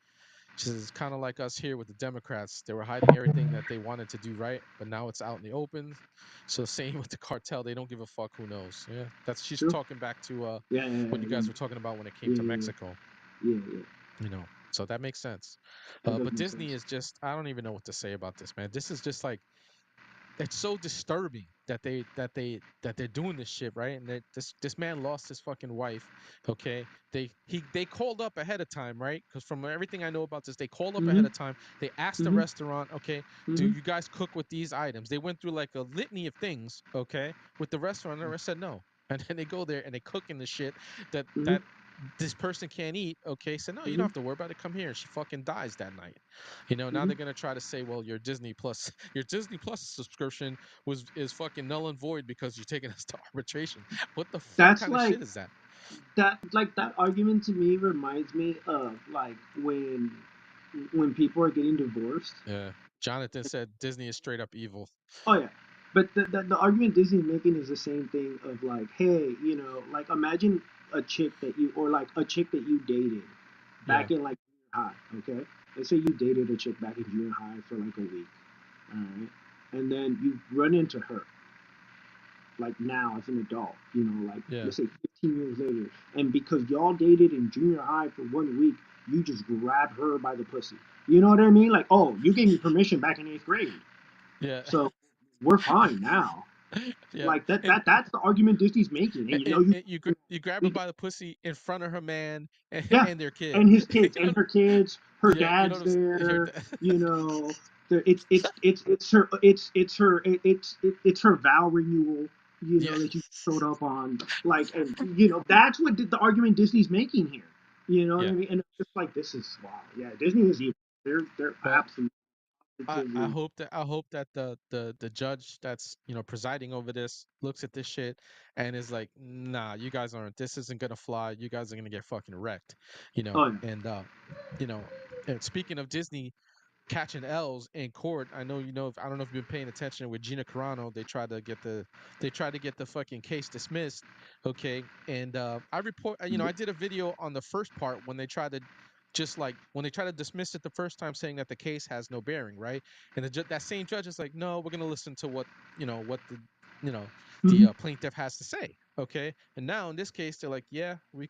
She says it's kind of like us here with the Democrats. They were hiding everything that they wanted to do right, but now it's out in the open. So same with the cartel, they don't give a fuck. Who knows? Yeah, that's she's true. talking back to Yeah, yeah, what yeah, you guys were talking about when it came yeah, to yeah, Mexico. yeah, yeah. So that makes sense. That does But make Disney sense. is just, I don't even know what to say about this, man. This is just like, it's so disturbing that they're doing this shit, right? And that this man lost his fucking wife. Okay, they called up ahead of time, right? Because from everything I know about this, they called up Mm-hmm, ahead of time. They asked the mm-hmm, restaurant, okay, do mm-hmm, you guys cook with these items? They went through like a litany of things, okay, with the restaurant. And the rest said no. And then they go there and they cook in the shit mm-hmm, that this person can't eat. Okay, so no, you don't mm-hmm. have to worry about it. Come here. And she fucking dies that night. Now Mm-hmm. they're gonna try to say, well, your Disney Plus, your Disney Plus subscription is fucking null and void because you're taking us to arbitration. What the fuck That's kind of like shit is that? that argument to me reminds me of like when people are getting divorced. Yeah. Jonathan said Disney is straight up evil. Oh yeah, but the argument Disney's making is the same thing of like, hey, like imagine a chick that you or like a chick that you dated Yeah. back in like junior high. Okay, let's say you dated a chick back in junior high for like a week. All right, and then you run into her like now as an adult, you know, like Yeah. let's say 15 years later, and because y'all dated in junior high for 1 week, you just grab her by the pussy. You know what I mean? Like, oh, you gave me permission back in 8th grade, Yeah. so we're fine now. Yeah. Like that's the argument Disney's making. And you know, You grab her we by the pussy in front of her man yeah, and their kid. and his kids You and know, her kids, her yeah, you know dad's what I'm saying? there. You know, it's her it's her vow renewal. You Yeah. know that you showed up on like, and you know that's what the argument Disney's making here. You know what I Yeah. mean? And it's just like this is wow. Yeah, Disney is evil. They're Well, absolutely I positively. hope that the judge that's presiding over this looks at this shit and is like, nah, you guys aren't. This isn't gonna fly. You guys are gonna get fucking wrecked, Oh yeah. And you know, and speaking of Disney catching L's in court. I know I don't know if you've been paying attention with Gina Carano. They tried to get the fucking case dismissed. Okay, and I report. I did a video on the first part when they tried to when they tried to dismiss it the first time, saying that the case has no bearing, right? And that same judge is like, no, we're gonna listen to what you know Mm-hmm. the plaintiff has to say. Okay, and now in this case, they're like, yeah, we're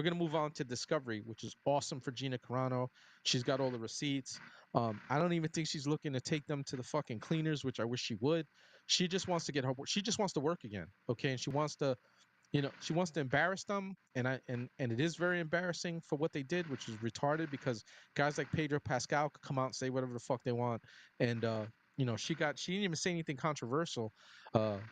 gonna move on to discovery, which is awesome for Gina Carano. She's got all the receipts. I don't even think she's looking to take them to the fucking cleaners, which I wish she would. She just wants to get her. She just wants to work again. Okay, and she wants to embarrass them, and it is very embarrassing for what they did, which is retarded because guys like Pedro Pascal could come out and say whatever the fuck they want, and she didn't even say anything controversial,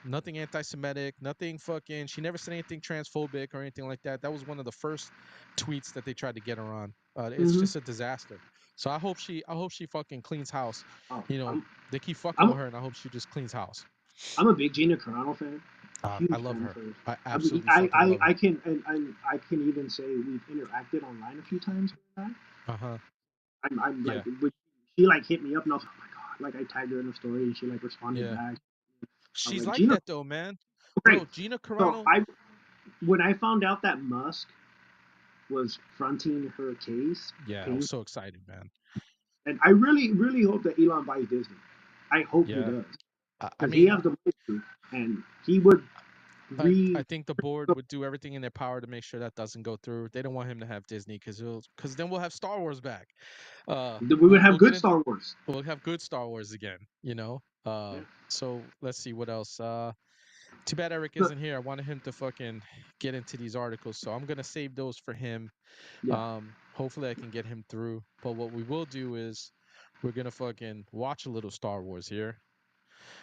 nothing anti-Semitic, nothing fucking. She never said anything transphobic or anything like that. That was one of the first tweets that they tried to get her on. It's Mm-hmm. just a disaster. So I hope she fucking cleans house. Oh, You know, they keep fucking I'm with her, and I hope she just cleans house. I'm a big Gina Carano fan. I Huge love fan of her. hers. I I mean, absolutely fucking love her. I can and I can even say we've interacted online a few times. Uh huh. I'm like, Yeah. she like hit me up and I was like, oh my god, like I tagged her in the story and she like responded Yeah. back. I was She's like, like Gina, that though, man. great. Bro, Gina So Carano. I when I found out that Musk was fronting her case, Yeah, I was paying, so excited, man. and I really hope that Elon buys Disney. I hope he Yeah. does I because he mean, has the money to, and he would I re. think the board would do everything in their power to make sure that doesn't go through. They don't want him to have Disney because then we'll have Star Wars back. We would have We'll get good into Star Wars. we'll have good Star Wars again. Yeah. So let's see what else. Too bad Eric No, isn't here. I wanted him to fucking get into these articles, so I'm gonna save those for him. yeah. Hopefully I can get him through. But what we will do is we're gonna fucking watch a little Star Wars here.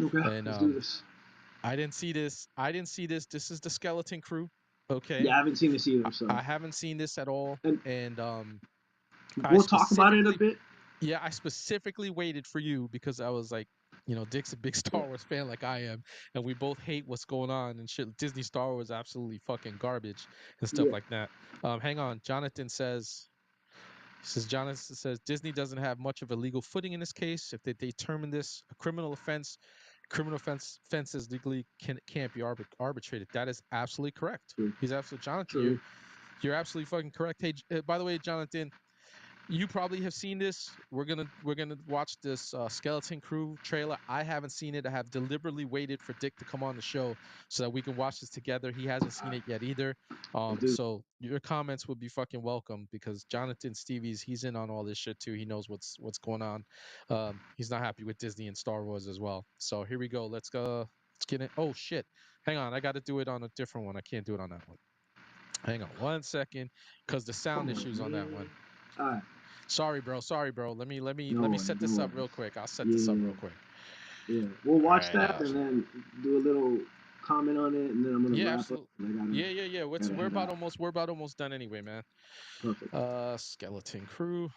Okay, And let's do this. I didn't see this. I didn't see this. This is the Skeleton Crew. Okay. Yeah, I haven't seen this either, so I haven't seen this at all. and And I we'll talk about it a specifically bit. yeah, I specifically waited for you because I was like, Dick's a big Yeah, Star Wars fan like I am, and we both hate what's going on and shit. Disney Star Wars is absolutely fucking garbage and stuff yeah. like that. Hang on. Jonathan says Disney doesn't have much of a legal footing in this case. If they determine this a criminal offenses legally can't be arbitrated. That is absolutely correct. True, He's absolutely Jonathan. true. You're absolutely fucking correct. Hey, by the way, Jonathan, you probably have seen this. We're gonna watch this Skeleton Crew trailer. I haven't seen it. I have deliberately waited for Dick to come on the show so that we can watch this together. He hasn't seen it yet either. Let's do. So your comments would be fucking welcome because Jonathan Stevie's he's in on all this shit too. He knows what's going on. He's not happy with Disney and Star Wars as well. So here we go. Let's go. Let's get it. Oh shit! Hang on. I got to do it on a different one. I can't do it on that one. Hang on 1 second, because the sound Come on, issues on that man. one. All right, Sorry, bro. Sorry, bro. no Let me worries, set no this up worries. real quick. I'll set this up Yeah, real quick. yeah. We'll All watch right. that and then do a little comment on it, and then I'm gonna Yeah, wrap up. absolutely. And I Yeah. gotta head out. We're about almost done anyway, man. Perfect. Skeleton Crew.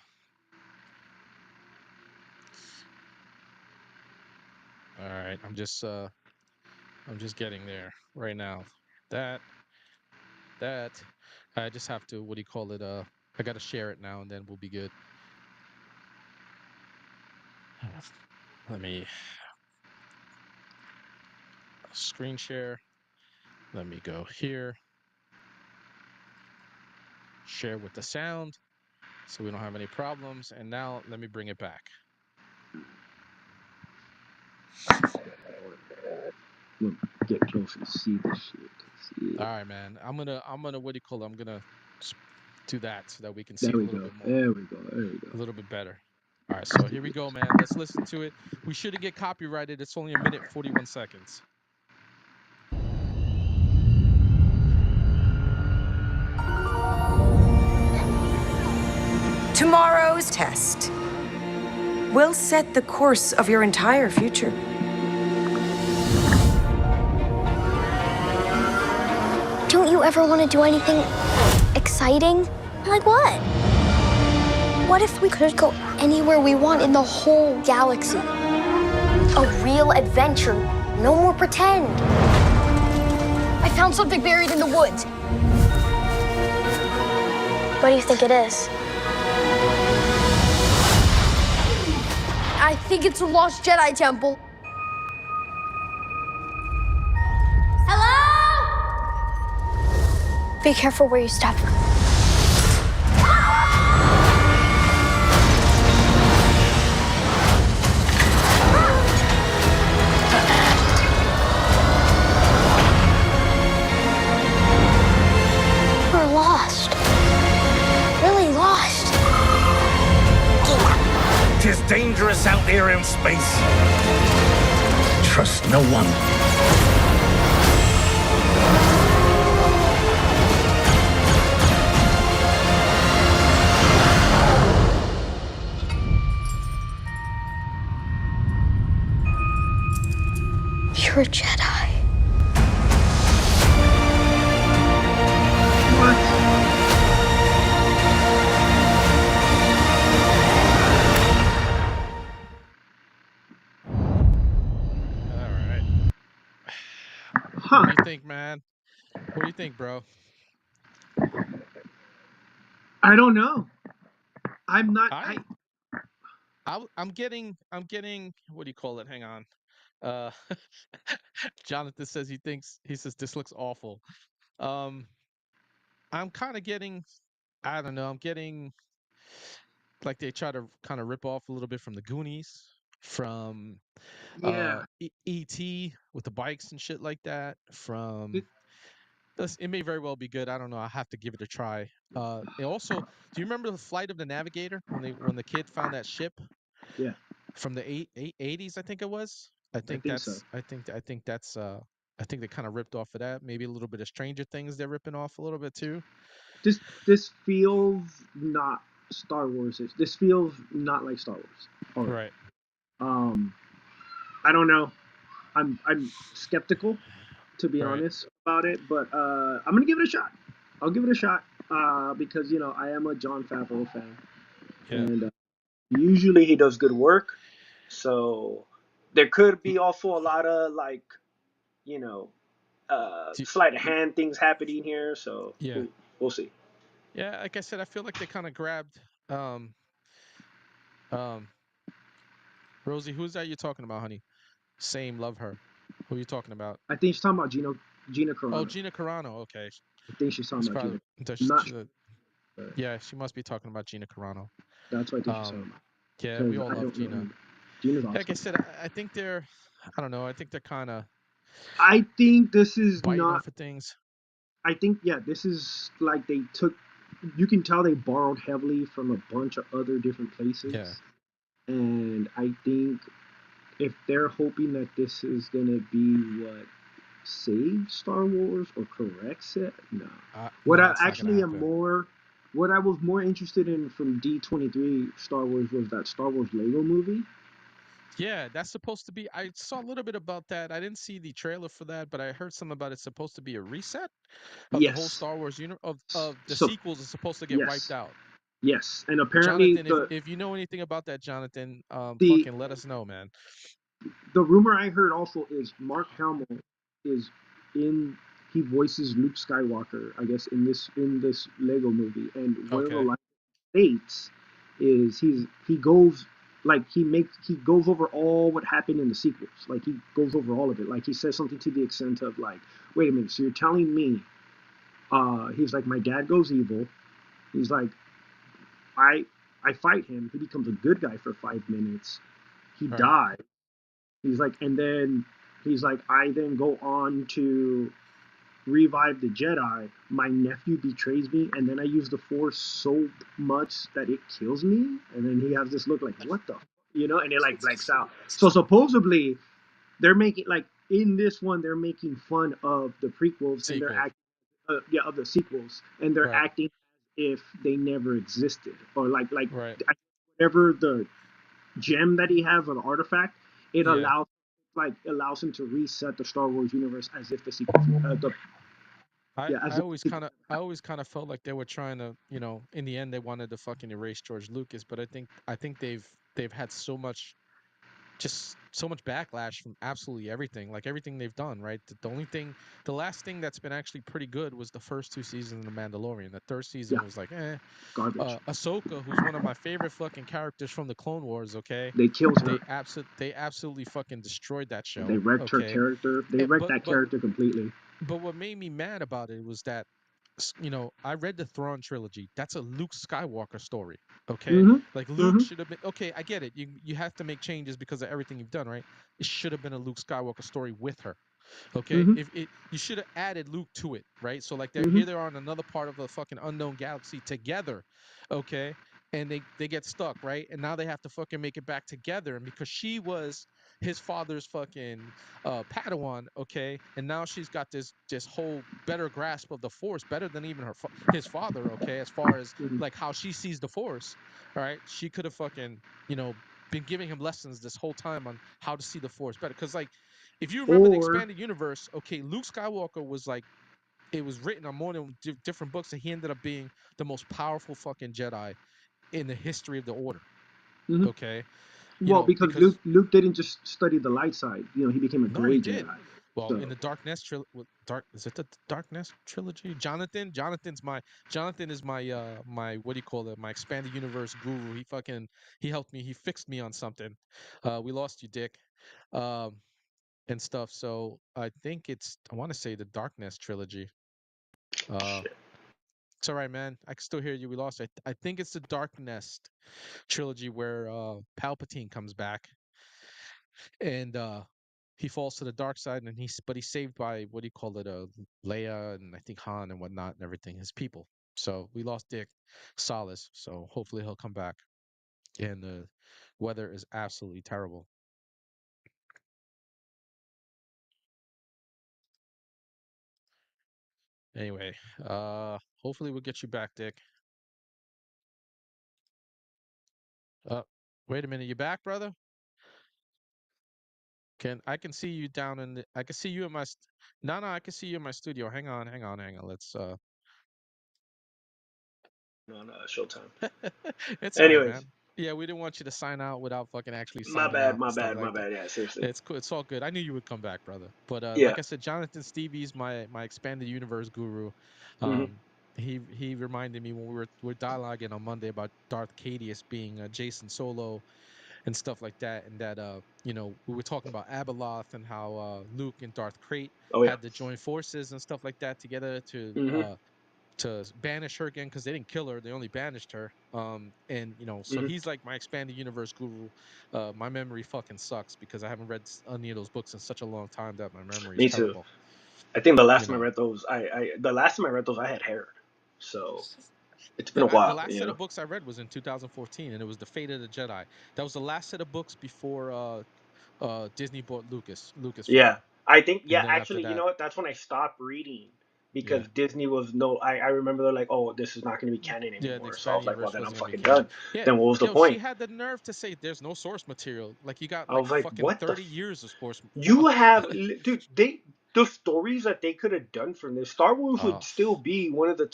All right. I'm just getting there right now. That that I just have to what do you call it? I got to share it now and then we'll be good. Let me screen share. Let me go here. Share with the sound so we don't have any problems. And now let me bring it back. We'll get closer to see this shit. See All it. right, man. I'm gonna what do you call it? I'm gonna do that so that we can see There it a we little go. bit more, There we go. There we go. a little bit better. All right, so here we go, man. Let's listen to it. We shouldn't get copyrighted. It's only a minute 41 seconds. Tomorrow's test will set the course of your entire future. Don't you ever want to do anything exciting? Like what? What if we could go anywhere we want in the whole galaxy? A real adventure. No more pretend. I found something buried in the woods. What do you think it is? I think it's a lost Jedi temple. Hello? Be careful where you step. We're lost. Really lost. Tis dangerous out there in space. Trust no one. You're a Jedi. What? All right. Huh. What do you think, man? What do you think, bro? I don't know. I'm not. I I'm getting what do you call it? Hang on. Uh Jonathan says he says this looks awful. Um I'm kind of getting I don't know. I'm getting like they try to kind of rip off a little bit from the Goonies, from Yeah. E.T. with the bikes and shit like that. From It, it may very well be good. I don't know. I have to give it a try. And also, do you remember the Flight of the Navigator when the kid found that ship yeah. from the 80s? I think it was. I I think think so. that's. I think that's. I think they kind of ripped off of that. Maybe a little bit of Stranger Things they're ripping off a little bit too. This feels not Star Wars. This feels not like Star Wars already. Right. Um, I don't know. I'm skeptical, to be Right. honest, about it, but I'm gonna give it a shot. I'll give it a shot because I am a Jon Favreau fan, Yeah. and usually he does good work. So there could Y- be also a lot of like you know d- sleight of hand things happening here. So Yeah. we'll see. Yeah. Like I said, I feel like they kind of grabbed. Um. Rosie, who's that you're talking about, honey? Same. Love her. Who are you talking about? I think she's talking about Gina Oh, Carano. Gina Carano. Okay. I think she's talking She's about probably. Gina. I'm not sure. Yeah, she must be talking about Gina Carano. That's what I think she's talking Um, about. yeah, we Because all I love don't know Gina. him. Gina's Like I awesome. said, I think they're, I don't know, I think they're kind of I think this is biting not. off of things. I think yeah, this is like they took. You can tell they borrowed heavily from a bunch of other different places, Yeah. and I think if they're hoping that this is gonna be what saves Star Wars or corrects it, no. What No, I it's not gonna actually am happen. more, what I was more interested in from D23 Star Wars was that Star Wars Lego movie. Yeah, that's supposed to be. I saw a little bit about that. I didn't see the trailer for that, but I heard something about it's supposed to be a reset of the whole Yes. Star Wars universe. Of the So sequels is supposed to get wiped yes, out. yes, and apparently Jonathan, if you know anything about that, Jonathan, the fucking let us know, man. the rumor I heard also is Mark Hamill is in. He voices Luke Skywalker, I guess, in this Lego movie, and one of the Okay. lines states is he goes like he goes over all what happened in the sequels. Like he goes over all of it. Like he says something to the extent of like, wait a minute, so you're telling me he's like my dad goes evil. He's like I I fight him. He becomes a good guy for 5 minutes. He Right. dies. He's like, and then He's like, I then go on to revive the Jedi. My nephew betrays me, and then I use the Force so much that it kills me. And then he has this look like, what the, and it like blanks out. So supposedly they're making like in this one they're making fun of the prequels and they're Sequel. acting, of the sequels, and they're Right. acting if they never existed, or like Right. whatever the gem that he has or the artifact, it Yeah. allows him to reset the Star Wars universe as if the sequels, yeah, as if the sequels. I always kind of felt like they were trying to, in the end they wanted to fucking erase George Lucas, but I think they've had so much, just so much backlash from absolutely everything, like everything they've done, right? The only thing, the last thing that's been actually pretty good was the first two seasons of The Mandalorian. The third Yeah, season was like, eh. garbage. Ahsoka, who's one of my favorite fucking characters from the Clone Wars, okay? They killed her. They absolutely fucking destroyed that They show, wrecked her okay? character. They Eh, wrecked But that but character completely. but what made me mad about it was that, I read the Thrawn trilogy. That's a Luke Skywalker story. Okay, Mm-hmm. like Luke Mm-hmm. should have been. Okay, I get it. You have to make changes because of everything you've done, right? It should have been a Luke Skywalker story with her. Okay, Mm-hmm. if it you should have added Luke to it, right? So like they're Mm-hmm. here, they are on another part of the fucking unknown galaxy together, okay, and they get stuck, right? And now they have to fucking make it back together, and because she was his father's fucking Padawan, okay, and now she's got this whole better grasp of the Force, better than even his father, okay, as far as Mm-hmm. like how she sees the Force, all right? She could have fucking been giving him lessons this whole time on how to see the Force better, because like if you remember the Or expanded universe, okay, Luke Skywalker was like, it was written on more than different books, and he ended up being the most powerful fucking Jedi in the history of the Order. mm-hmm. Okay, Well, because Luke because Luke didn't just study the light side. He became a no, he gray did. Jedi. Well, So in the Darkness trilogy, Dark is it the Darkness trilogy? Jonathan is my what do you call it? My expanded universe guru. He helped me. He fixed me on something. We lost you, Dick. Um, and stuff. So I think I want to say the Darkness trilogy. Uh, shit. it's all right, man. I can still hear you. We lost. I think it's the Darkness trilogy where Palpatine comes back and he falls to the dark side, and he's saved by what do you call it? Leia and I think Han and whatnot and everything. His people. So we lost Dick Salas. So hopefully he'll come back. And the weather is absolutely terrible. Anyway, hopefully we'll get you back, Dick. Uh, wait a minute, you back, brother? I can see you down in I can see you in no, I can see you in my studio. Hang on. Let's On Showtime. it's all right, Anyways, man. Yeah, we didn't want you to sign out without fucking actually my signing bad, out my and stuff bad, my like that. bad. Yeah, seriously. It's cool. It's all good. I knew you would come back, brother. But Yeah. like I said, Jonathan Stevie's my expanded universe guru. Mm-hmm. Um, he reminded me when we're dialoguing on Monday about Darth Caedius being Jason Solo and stuff like that, and that we were talking about Abeloth and how Luke and Darth Crate Oh yeah. had to join forces and stuff like that together Mm-hmm. to banish her again, because they didn't kill her, they only banished her. And so Mm-hmm. he's like my expanded universe guru. My memory fucking sucks because I haven't read any of those books in such a long time that my memory is Me too. terrible. I think the last You time I know, read those, the last time I read those, I had hair. So it's been a the while. last set of books I read was in 2014, and it was the Fate of the Jedi. That was the last set of books before Disney bought Lucasfilm. Yeah, I think, And yeah. then after Actually, you that, know what? That's when I stopped reading yeah, because Disney was no. I remember they're like, oh, this is not going to be canon yeah, the anymore. So I expanded was like, well, universe then I'm wasn't gonna be fucking canon. done. Yeah, Then what was the yo, she point? had the nerve to say there's no source material. Like you got I like was like, fucking what the? 30 years of source. You have, dude. The stories that they could have done from this, Star Wars would Oh, still be one of the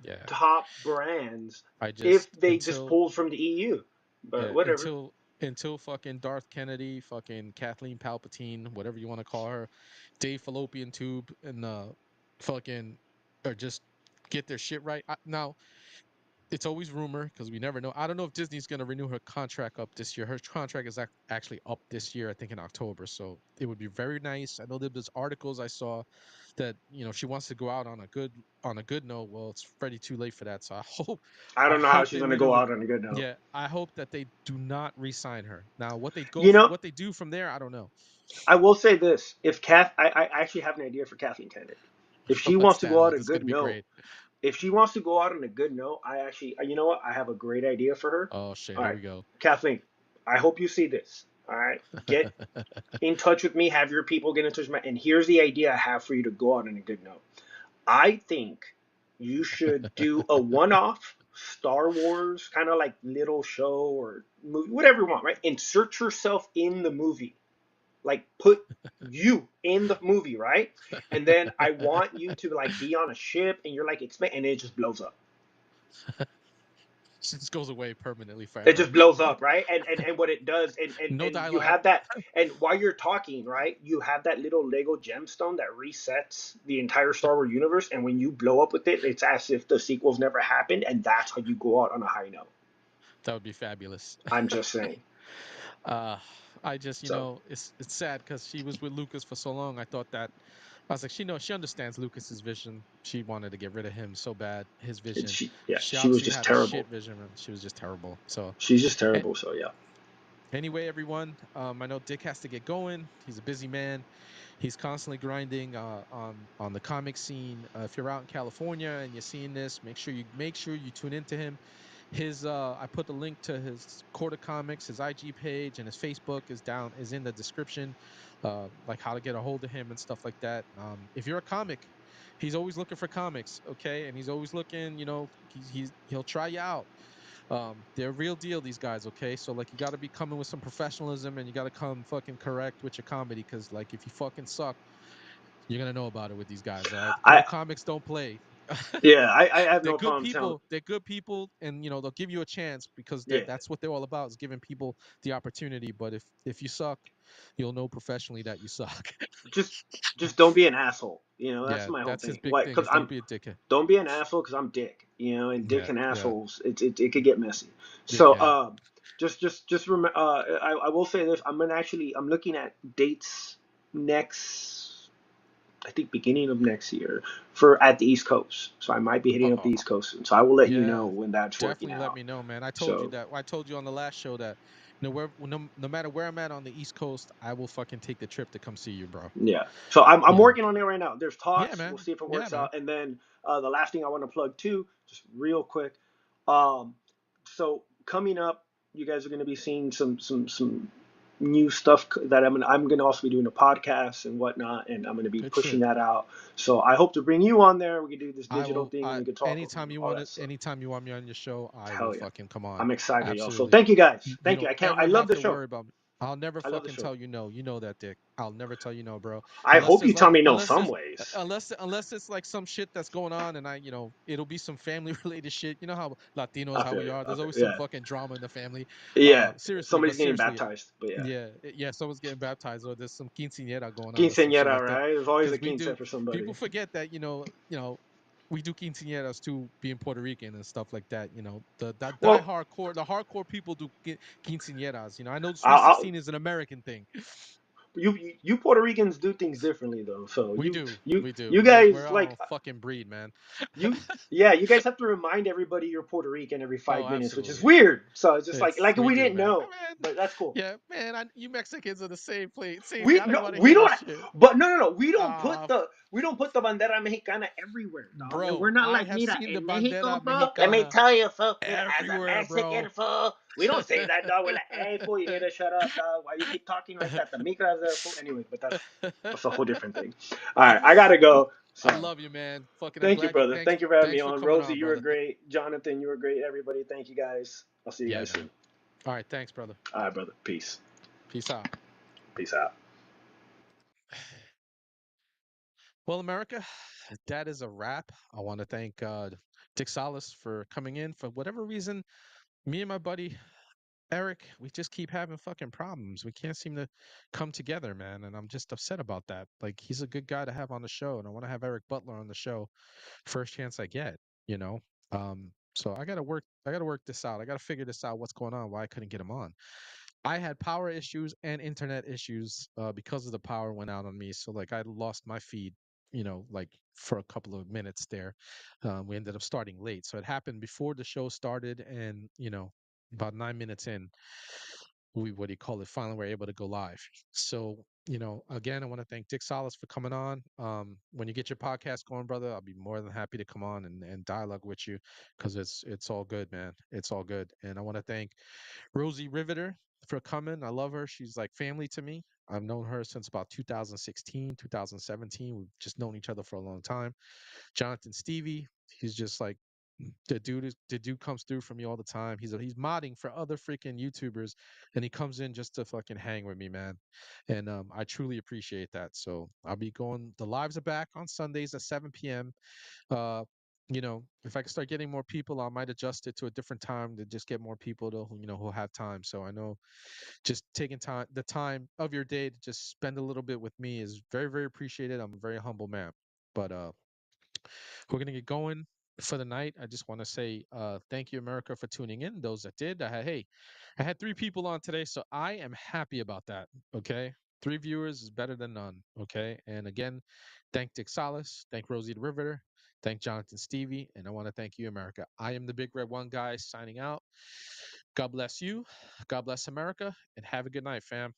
yeah. top brands I if just they just pulled from the EU. But yeah, whatever. until fucking Darth Kennedy, fucking Kathleen Palpatine, whatever you want to call her, Dave Fallopian Tube, and fucking or just get their shit right. Now it's always rumor because we never know. I don't know if Disney's going to renew her contract up this year. Her contract is actually up this year, I think in October. So it would be very nice. I know there's articles I saw that she wants to go out on a good note. Well, it's already too late for that. So I I don't know how hope she's they gonna go renew it. out on a good note. Yeah, I hope that they do not re-sign her. Now, You know, what they do from there, I don't know. I will say this: if I actually have an idea for Kathleen Kennedy. If she What's wants to that? go Oh, out a this is gonna good be note, great. if she wants to go out on a good note, you know what? I have a great idea for her. Oh shit, All here right, we go. Kathleen, I hope you see this. All right, get in touch with me. Have your people get in touch with me. And here's the idea I have for you to go out on a good note. I think you should do a one-off Star Wars kind of like little show or movie, whatever you want, right? Insert yourself in the movie, like put you in the movie, right? And then I want you to like be on a ship and you're like and it just blows up. She just goes away permanently It forever. just blows up, right? And what it does, No and you dialogue. have that, and while you're talking, right, you have that little Lego gemstone that resets the entire Star Wars universe, and when you blow up with it, it's as if the sequels never happened, and that's how you go out on a high note. That would be fabulous. I'm just saying. uh I just, So it's sad because she was with Lucas for so long. I thought that I was like, she understands Lucas's vision. She wanted to get rid of him so bad, his vision. yeah, She she was obviously just had a terrible. shit vision and she was just terrible. So She's just a- terrible. So yeah. anyway, everyone, I know Dick has to get going. He's a busy man. He's constantly grinding on the comic scene. If you're out in California and you're seeing this, make sure you tune into him. His I put the link to his Quarter Comics, his IG page, and his Facebook is in the description. Like how to get a hold of him and stuff like that. If you're a comic, he's always looking for comics, okay, and he's always looking. He'll try you out. They're real deal, these guys, okay? So like you got to be coming with some professionalism and you got to come fucking correct with your comedy cuz like if you fucking suck, you're going to know about it with these guys, all right? Quarter I Comics don't play. yeah, I have They're no good problem telling. people. They're good people and they'll give you a chance because Yeah, that's what they're all about is giving people the opportunity, but if you suck, you'll know professionally that you suck. just just don't be an asshole. That's Yeah, my whole that's his thing. big Why? thing Because is don't I'm be a dickhead. don't be an asshole because I'm Dick. And Dick Yeah, and yeah. assholes, it could get messy. So Dickhead. just remember. I will say this. I'm looking at dates next. I think beginning of next year for at the East Coast. So I might be hitting up the Uh East Coast soon. So I will let you know Yeah, when that's working definitely let out. me know, man. So I told you on the last show that no matter where I'm at on the East Coast, I will fucking take the trip to come see you, bro. yeah. So I'm You know. working on it right now. There's Yeah, talks. We'll man. see if it Yeah, works man. out. And then the last thing I want to plug too, just real quick. Um, so coming up, you guys are going to be seeing some new stuff that I'm gonna also be doing a podcast and whatnot, and I'm gonna be Good pushing shit. that out. So I hope to bring you on there. We can do this digital thing and I we can talk over all that stuff. anytime you want me on your show, I will Hell yeah. fucking come on. I'm excited, y'all. So Absolutely. thank you guys. You Thank you. don't I ever love have the to show. worry about me. I'll never I love the fucking show. tell you no. You know that, Dick. I'll never tell you no, bro. I hope you tell me no some ways. Unless it's like some shit that's going on and it'll be some family related shit. You know how Latinos I how feel we you. are. I There's feel always some yeah. fucking drama in the family. Yeah. Seriously, Somebody's but getting seriously, baptized. But yeah. yeah, someone's getting baptized or there's some quinceañera going on or some shit Quinceañera, like that. right? There's always a Because we quince do for somebody. people forget that we do quinceañeras too, being Puerto Rican and stuff like that. Well, The hardcore people do quinceañeras. I know Sweet I'll, 16 is an American thing. you Puerto Ricans do things differently though. So We do, we do. you We're guys our like own fucking breed, man. you yeah, you guys have to remind everybody you're Puerto Rican every Oh, 5 minutes, which is absolutely. weird. So it's just It's like we we do, didn't man. know, Man, but that's cool. yeah, man. You Mexicans are the same place, same We thing. I don't no, want to we hear don't. this shit. But no. Uh, We don't put the bandera mexicana everywhere, dog. And we're bro, not I like have mira seen the in Mexico, bandera bro. Let me mexicana tell you, fool. Mira, as a everywhere, Mexican, bro. fool, we don't say that, dog. We're like, hey, fool, you need to shut up, dog. Why you keep talking like that? The micras there, fool. Anyway, but that's a whole different thing. All right, I gotta go. I So love you, man. Fucking, I'm thank you, glad you. brother. Thank you for having me Thanks for on. coming Rosie, on, you were brother. great. Jonathan, you were great. Everybody, thank you guys. I'll see you Yeah, guys man. soon. All right, thanks, brother. All right, brother. Peace. Peace out. Peace out. Well, America, that is a wrap. I want to thank Dick Salas for coming in. For whatever reason, me and my buddy Eric, we just keep having fucking problems. We can't seem to come together, man. And I'm just upset about that. Like, he's a good guy to have on the show, and I want to have Eric Butler on the show first chance I get, you know? So I gotta work this out. I gotta figure this out. What's going on? Why I couldn't get him on? I had power issues and internet issues because of the power went out on me. So like I lost my feed, like for a couple of minutes there. We ended up starting late, so it happened before the show started, and about 9 minutes in, we what do you call it? Finally, we're able to go live. So again, I want to thank Dick Salas for coming on. When you get your podcast going, brother, I'll be more than happy to come on and dialogue with you because it's all good, man. It's all good, and I want to thank Rosie Riveter for coming. I love her. She's like family to me. I've known her since about 2016, 2017. We've just known each other for a long time. Jonathan Stevie, he's just like the dude comes through for me all the time. He's modding for other freaking YouTubers, and he comes in just to fucking hang with me, man. And I truly appreciate that. So I'll be going. The lives are back on Sundays at 7 p.m. Uh, if I can start getting more people, I might adjust it to a different time to just get more people to who'll have time. So I know just taking the time of your day to just spend a little bit with me is very, very appreciated. I'm a very humble man. But we're gonna get going for the night. I just want to say thank you, America, for tuning in. Those that did, I had 3 people on today, so I am happy about that. Okay, 3 viewers is better than none. Okay, and again, thank Dick Salas, thank Rosie the Riveter, thank Jonathan Stevie, and I want to thank you, America. I am the Big Red One guy signing out. God bless you, God bless America, and have a good night, fam.